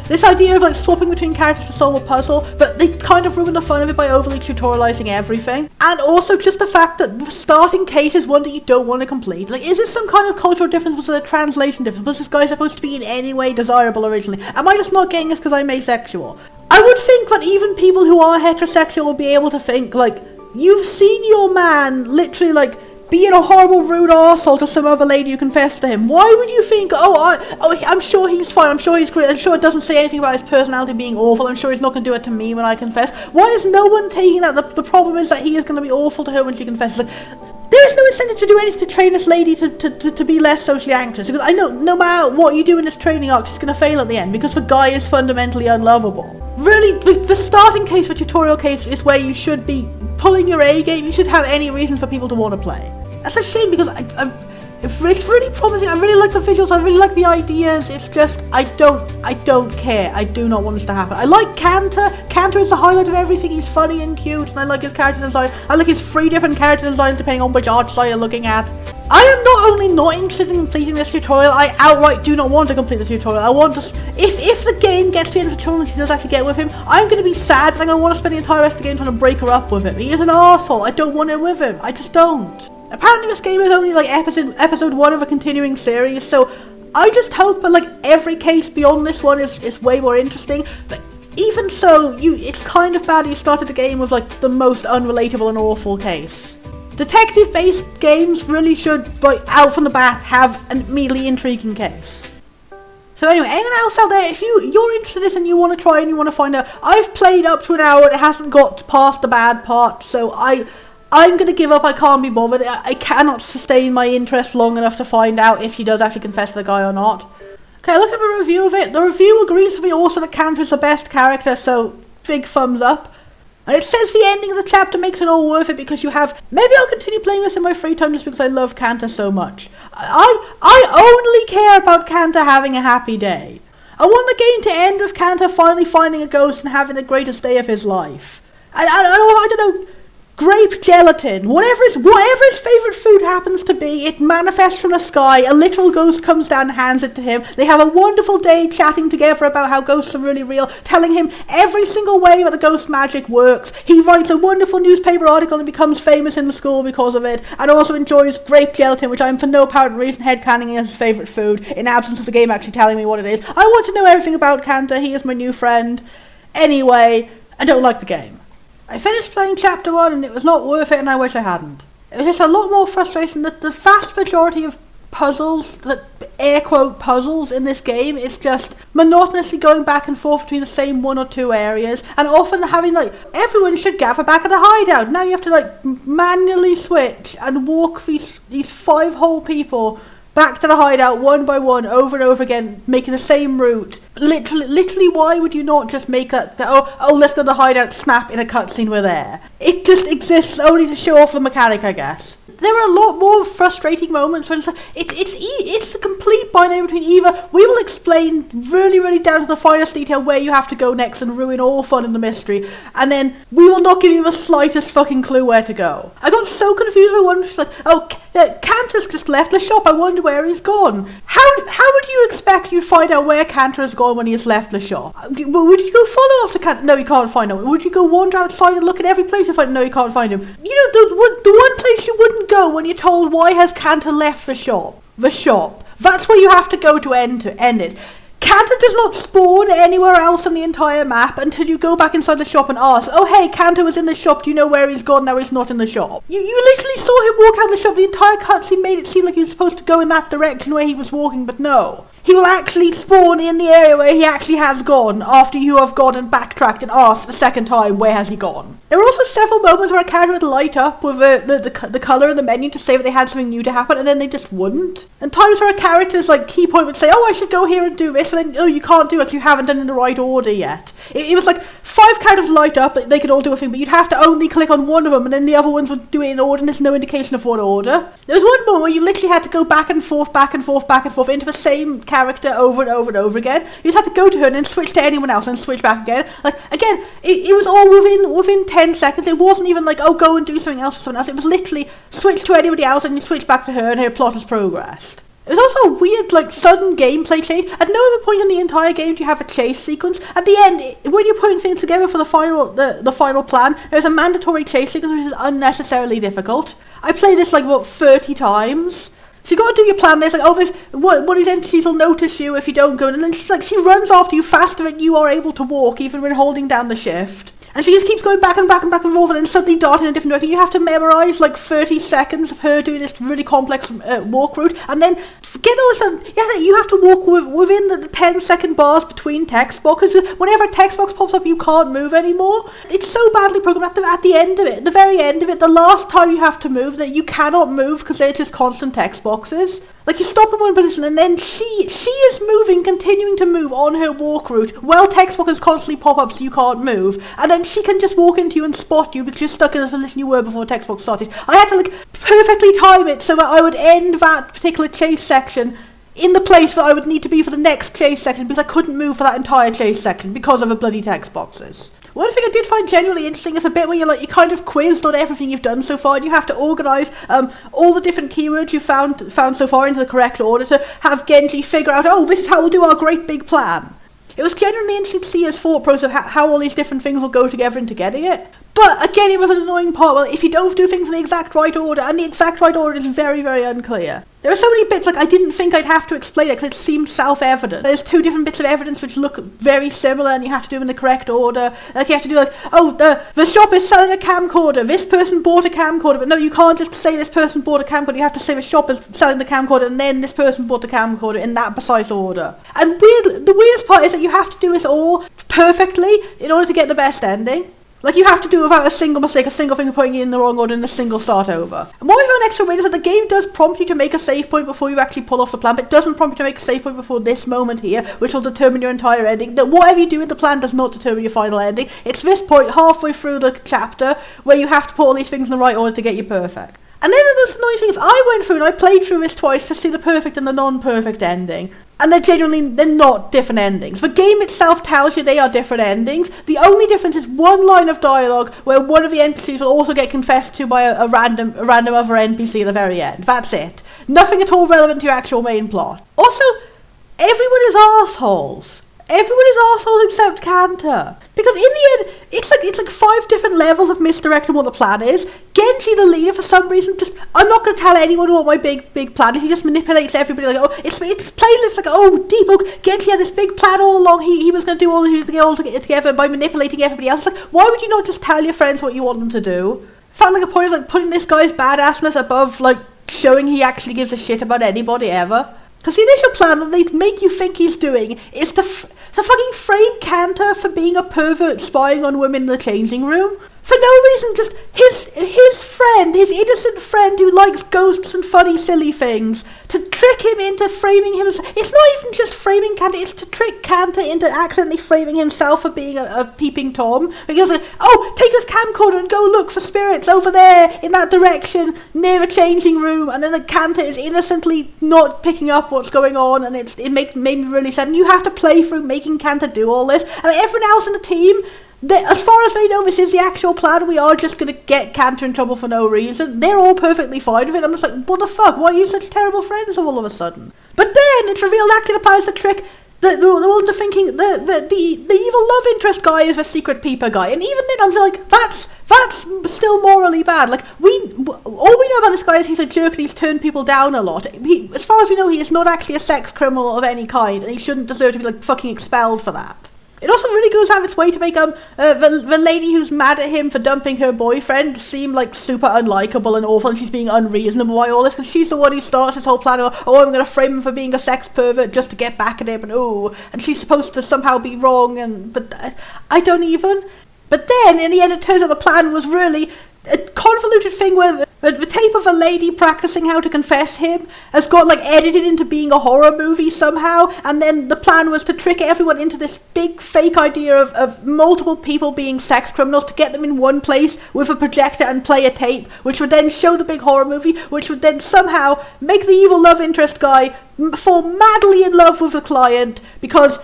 This idea of like swapping between characters to solve a puzzle, but they kind of ruin the fun of it by overly tutorializing everything. And also just the fact that the starting case is one that you don't want to complete. Like, is this some kind of cultural difference? Was it a translation difference? Was this guy supposed to be in any way desirable originally? Am I just not getting this because I'm asexual? I would think that even people who are heterosexual will be able to think, like, you've seen your man literally, like, being a horrible rude arsehole to some other lady who confessed to him. Why would you think, I'm sure he's fine, I'm sure he's great, I'm sure it doesn't say anything about his personality being awful, I'm sure he's not going to do it to me when I confess. Why is no one taking that? The problem is that he is going to be awful to her when she confesses. Like, there is no incentive to do anything to train this lady to be less socially anxious, because I know no matter what you do in this training arc, she's going to fail at the end, because the guy is fundamentally unlovable. Really, the starting case for tutorial case is where you should be pulling your A game. You should have any reason for people to want to play. That's a shame, because it's really promising. I really like the visuals, I really like the ideas. It's just, I don't care. I do not want this to happen. I like Kanta. Kanta is the highlight of everything. He's funny and cute, and I like his character design. I like his 3 different character designs depending on which art style you're looking at. I am not only not interested in completing this tutorial, I outright do not want to complete the tutorial. I want to, if the game gets to the end of the tutorial and she does actually get with him, I'm going to be sad, and I'm going to want to spend the entire rest of the game trying to break her up with him. He is an arsehole. I don't want it with him. I just don't. Apparently this game is only like episode 1 of a continuing series, so I just hope that like every case beyond this one is way more interesting. But even so, it's kind of bad you started the game with like the most unrelatable and awful case. Detective-based games really should, out from the bat, have an immediately intriguing case. So anyway, anyone else out there, if you're interested in this and you want to try and you want to find out, I've played up to an hour and it hasn't got past the bad part, so I'm going to give up. I can't be bothered. I cannot sustain my interest long enough to find out if she does actually confess to the guy or not. Okay, look at the review of it. The review agrees with me also that Kanta is the best character, so big thumbs up. And it says the ending of the chapter makes it all worth it because you have... Maybe I'll continue playing this in my free time just because I love Kanta so much. I only care about Kanta having a happy day. I want the game to end with Kanta finally finding a ghost and having the greatest day of his life. I don't know... Grape gelatin, whatever his favourite food happens to be, it manifests from the sky, a literal ghost comes down and hands it to him, they have a wonderful day chatting together about how ghosts are really real, telling him every single way that the ghost magic works. He writes a wonderful newspaper article and becomes famous in the school because of it, and also enjoys grape gelatin, which I'm for no apparent reason headcanon as his favourite food, in absence of the game actually telling me what it is. I want to know everything about Kanta, he is my new friend. Anyway, I don't like the game. I finished playing chapter 1 and it was not worth it, and I wish I hadn't. It was just a lot more frustration that the vast majority of puzzles, the air quote puzzles in this game, is just monotonously going back and forth between the same 1 or 2 areas, and often having like, everyone should gather back at the hideout. Now you have to like manually switch and walk these 5 whole people back to the hideout one by one, over and over again, making the same route. Literally, why would you not just make that, let's go to the hideout, snap, in a cutscene, we're there. It just exists only to show off the mechanic, I guess. There are a lot more frustrating moments when it's a complete binary between either we will explain really, really down to the finest detail where you have to go next and ruin all fun in the mystery, and then we will not give you the slightest fucking clue where to go. I got so confused. I wondered, like, Kanta's just left the shop. I wonder where he's gone. How would you expect you'd find out where Kanta has gone when he has left the shop? Would you go follow after Kanta? No, you can't find him. Would you go wander outside and look at every place to find him? No, you can't find him. You know, the one place you wouldn't go when you're told why has Kanta left the shop. The shop. That's where you have to go to end it. Kanta does not spawn anywhere else on the entire map until you go back inside the shop and ask, oh hey, Kanta was in the shop, do you know where he's gone now he's not in the shop? You literally saw him walk out of the shop. The entire cutscene made it seem like he was supposed to go in that direction where he was walking, but no. He will actually spawn in the area where he actually has gone after you have gone and backtracked and asked the second time, where has he gone? There were also several moments where a character would light up with the colour in the menu to say that they had something new to happen, and then they just wouldn't. And times where a character's like key point would say, oh, I should go here and do this, and then, oh, you can't do it, you haven't done it in the right order yet. It was like 5 characters light up, they could all do a thing, but you'd have to only click on one of them, and then the other ones would do it in order, and there's no indication of what order. There was one moment where you literally had to go back and forth into the same character over and over and over again. You just had to go to her and then switch to anyone else and switch back again. Like, again, it was all within 10 seconds. It wasn't even like, oh, go and do something else for someone else. It was literally switch to anybody else and you switch back to her and her plot has progressed. It was also a weird, like, sudden gameplay change. At no other point in the entire game do you have a chase sequence. At the end, when you're putting things together for the final plan, there's a mandatory chase sequence which is unnecessarily difficult. I played this, like, 30 times. So you got to do your plan. There's like, oh, one of these NPCs will notice you if you don't go, and then she runs after you faster than you are able to walk, even when holding down the shift. And she just keeps going back and back and back and forth and then suddenly darting in a different direction. You have to memorise like 30 seconds of her doing this really complex walk route, and then get all this done. You have to walk within the 10-second bars between text boxes. Whenever a text box pops up, you can't move anymore. It's so badly programmed at the end of it, the very end of it, the last time you have to move, that you cannot move because they're just constant text boxes. Like, you stop in one position and then she is moving, continuing to move on her walk route while text boxes constantly pop up so you can't move, and then she can just walk into you and spot you because you're stuck in the position you were before text box started. I had to like perfectly time it so that I would end that particular chase section in the place where I would need to be for the next chase section, because I couldn't move for that entire chase section because of the bloody text boxes. One thing I did find genuinely interesting is a bit where you're kind of quizzed on everything you've done so far, and you have to organise all the different keywords you've found so far into the correct order to have Genji figure out, oh, this is how we'll do our great big plan. It was genuinely interesting to see his thought process of how all these different things will go together into getting it. But again, it was an annoying part. Well, if you don't do things in the exact right order, and the exact right order is very, very unclear. There are so many bits, I didn't think I'd have to explain it because it seemed self-evident. There's two different bits of evidence which look very similar and you have to do them in the correct order. Like, you have to do the shop is selling a camcorder, this person bought a camcorder, but no, you can't just say this person bought a camcorder, you have to say the shop is selling the camcorder and then this person bought the camcorder in that precise order. And the weirdest part is that you have to do this all perfectly in order to get the best ending. Like, you have to do it without a single mistake, a single thing putting it in the wrong order and a single start over. And what I found extra weird is that the game does prompt you to make a save point before you actually pull off the plan, but it doesn't prompt you to make a save point before this moment here, which will determine your entire ending. That whatever you do in the plan does not determine your final ending. It's this point halfway through the chapter where you have to put all these things in the right order to get you perfect. And then the most annoying thing is I went through and I played through this twice to see the perfect and the non-perfect ending. And they're not different endings. The game itself tells you they are different endings. The only difference is one line of dialogue where one of the NPCs will also get confessed to by a random other NPC at the very end. That's it. Nothing at all relevant to your actual main plot. Also, everyone is arseholes. Everyone is arseholes except Kanta. Because in the end, it's like 5 different levels of misdirecting what the plan is. Genji, the leader, for some reason, I'm not going to tell anyone what my big plan is. He just manipulates everybody like, oh, it's playlists like, oh, deep, oh, Genji had this big plan all along. He was going to do all, he was going to get all together by manipulating everybody else. It's like, why would you not just tell your friends what you want them to do? Felt like a point of putting this guy's badassness above showing he actually gives a shit about anybody ever. Because the initial plan that they make you think he's doing is to fucking frame Kanta for being a pervert spying on women in the changing room. For no reason, just his friend, his innocent friend who likes ghosts and funny, silly things, to trick him into framing him. It's not even just framing Kanta, it's to trick Kanta into accidentally framing himself for being a peeping Tom. Because, take his camcorder and go look for spirits over there in that direction near a changing room. And then the Kanta is innocently not picking up what's going on, and it made me really sad. And you have to play through making Kanta do all this. And everyone else in the team, as far as they know, this is the actual plan. We are just going to get Kanta in trouble for no reason. They're all perfectly fine with it. I'm just like, what the fuck? Why are you such terrible friends all of a sudden? But then it's revealed actually the plan is to trick the one into thinking the evil love interest guy is the secret peeper guy. And even then, I'm just like, that's still morally bad. Like, all we know about this guy is he's a jerk and he's turned people down a lot. As far as we know, he is not actually a sex criminal of any kind, and he shouldn't deserve to be fucking expelled for that. It also really goes out of its way to make the lady who's mad at him for dumping her boyfriend seem super unlikable and awful, and she's being unreasonable by all this, because she's the one who starts this whole plan of, I'm going to frame him for being a sex pervert just to get back at him, and she's supposed to somehow be wrong, but I don't even. But then, in the end, it turns out the plan was really a convoluted thing where the tape of a lady practicing how to confess him has got edited into being a horror movie somehow, and then the plan was to trick everyone into this big fake idea of multiple people being sex criminals, to get them in one place with a projector and play a tape, which would then show the big horror movie, which would then somehow make the evil love interest guy fall madly in love with the client, because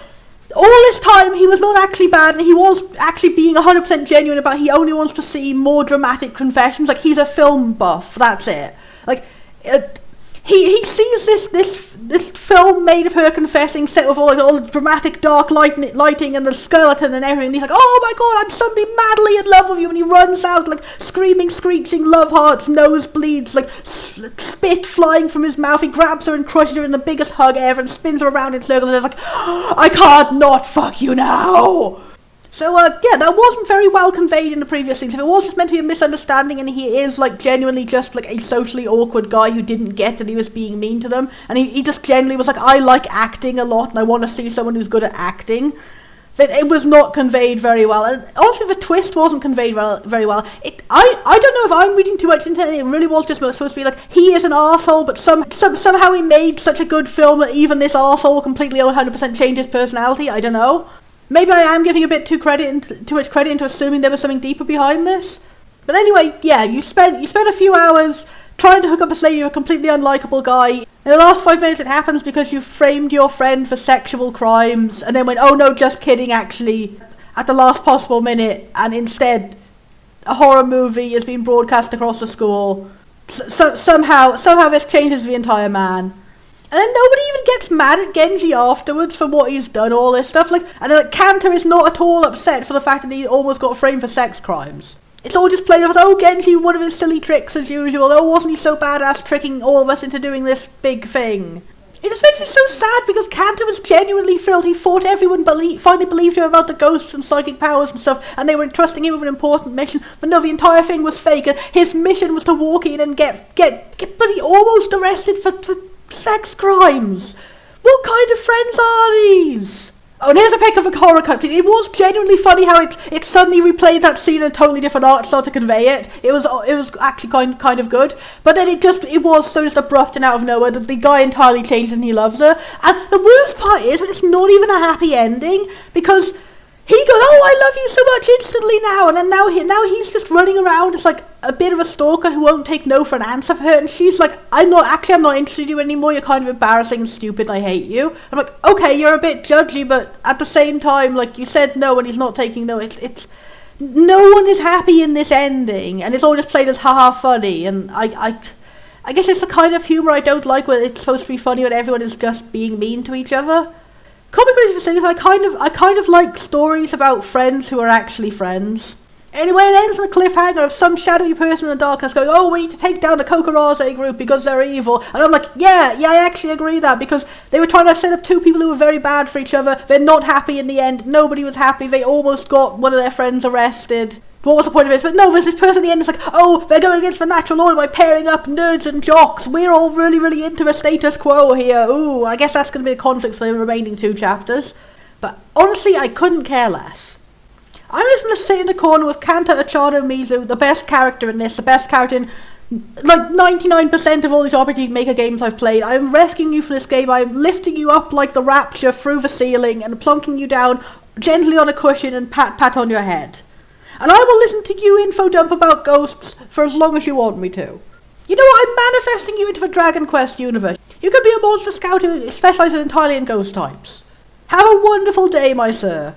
all this time he was not actually bad, and he was actually being 100% genuine about he only wants to see more dramatic confessions. He's a film buff, that's it. He sees this film made of her confessing, set with all the dramatic dark lighting and the skeleton and everything, and he's like, oh my god, I'm suddenly madly in love with you, and he runs out screaming, screeching, love hearts, nose bleeds, spit flying from his mouth. He grabs her and crushes her in the biggest hug ever and spins her around in circles, and it's I can't not fuck you now. So, yeah, that wasn't very well conveyed in the previous scenes. If it was just meant to be a misunderstanding and he is, like, genuinely just, like, a socially awkward guy who didn't get that he was being mean to them, and he just genuinely was like, I like acting a lot and I want to see someone who's good at acting, then it was not conveyed very well. And also the twist wasn't conveyed very well. I don't know if I'm reading too much into it. It really was just supposed to be like, he is an arsehole, but somehow he made such a good film that even this arsehole completely 100% changed his personality. I don't know. Maybe I am giving a bit too much credit into assuming there was something deeper behind this. But anyway, yeah, you spent a few hours trying to hook up this lady with a completely unlikable guy. In the last 5 minutes it happens because you framed your friend for sexual crimes and then went, oh no, just kidding, actually, at the last possible minute, and instead a horror movie is being broadcast across the school. Somehow this changes the entire man. And then nobody even gets mad at Genji afterwards for what he's done, all this stuff. And then Kanto is not at all upset for the fact that he almost got framed for sex crimes. It's all just played off as, oh, Genji, one of his silly tricks as usual. Oh, wasn't he so badass tricking all of us into doing this big thing? It just makes me so sad because Kanto was genuinely thrilled. He thought everyone finally believed him about the ghosts and psychic powers and stuff, and they were entrusting him with an important mission. But no, the entire thing was fake. His mission was to walk in and get bloody almost arrested for sex crimes. What kind of friends are these? Oh, and here's a pic of a horror cutscene. It was genuinely funny how it suddenly replayed that scene in a totally different art style to convey it. It was actually kind of good. But then it was so just abrupt and out of nowhere that the guy entirely changed and he loves her. And the worst part is that it's not even a happy ending, because he goes, oh, I love you so much instantly now, and then now he's just running around as like a bit of a stalker who won't take no for an answer for her, and she's like, I'm not interested in you anymore, you're kind of embarrassing and stupid, I hate you. I'm like, okay, you're a bit judgy, but at the same time, like, you said no and he's not taking no. It's no one is happy in this ending, and it's all just played as haha funny, and I guess it's the kind of humour I don't like, where it's supposed to be funny when everyone is just being mean to each other. Comic relief is I kind of like stories about friends who are actually friends. Anyway, it ends on a cliffhanger of some shadowy person in the darkness going, oh, we need to take down the Kokurase group because they're evil. And I'm like, yeah, I actually agree that, because they were trying to set up two people who were very bad for each other. They're not happy in the end. Nobody was happy. They almost got one of their friends arrested. What was the point of this? But no, there's this person at the end that's like, oh, they're going against the natural order by pairing up nerds and jocks. We're all really, really into the status quo here. Ooh, I guess that's going to be a conflict for the remaining 2 chapters. But honestly, I couldn't care less. I'm just going to sit in the corner with Kanta Achado Mizu, the best character in this, the best character in like 99% of all these RPGmaker games I've played. I'm rescuing you from this game. I'm lifting you up like the Rapture through the ceiling and plonking you down gently on a cushion and pat on your head. And I will listen to you info dump about ghosts for as long as you want me to. You know what? I'm manifesting you into the Dragon Quest universe. You could be a monster scout who specialises entirely in ghost types. Have a wonderful day, my sir.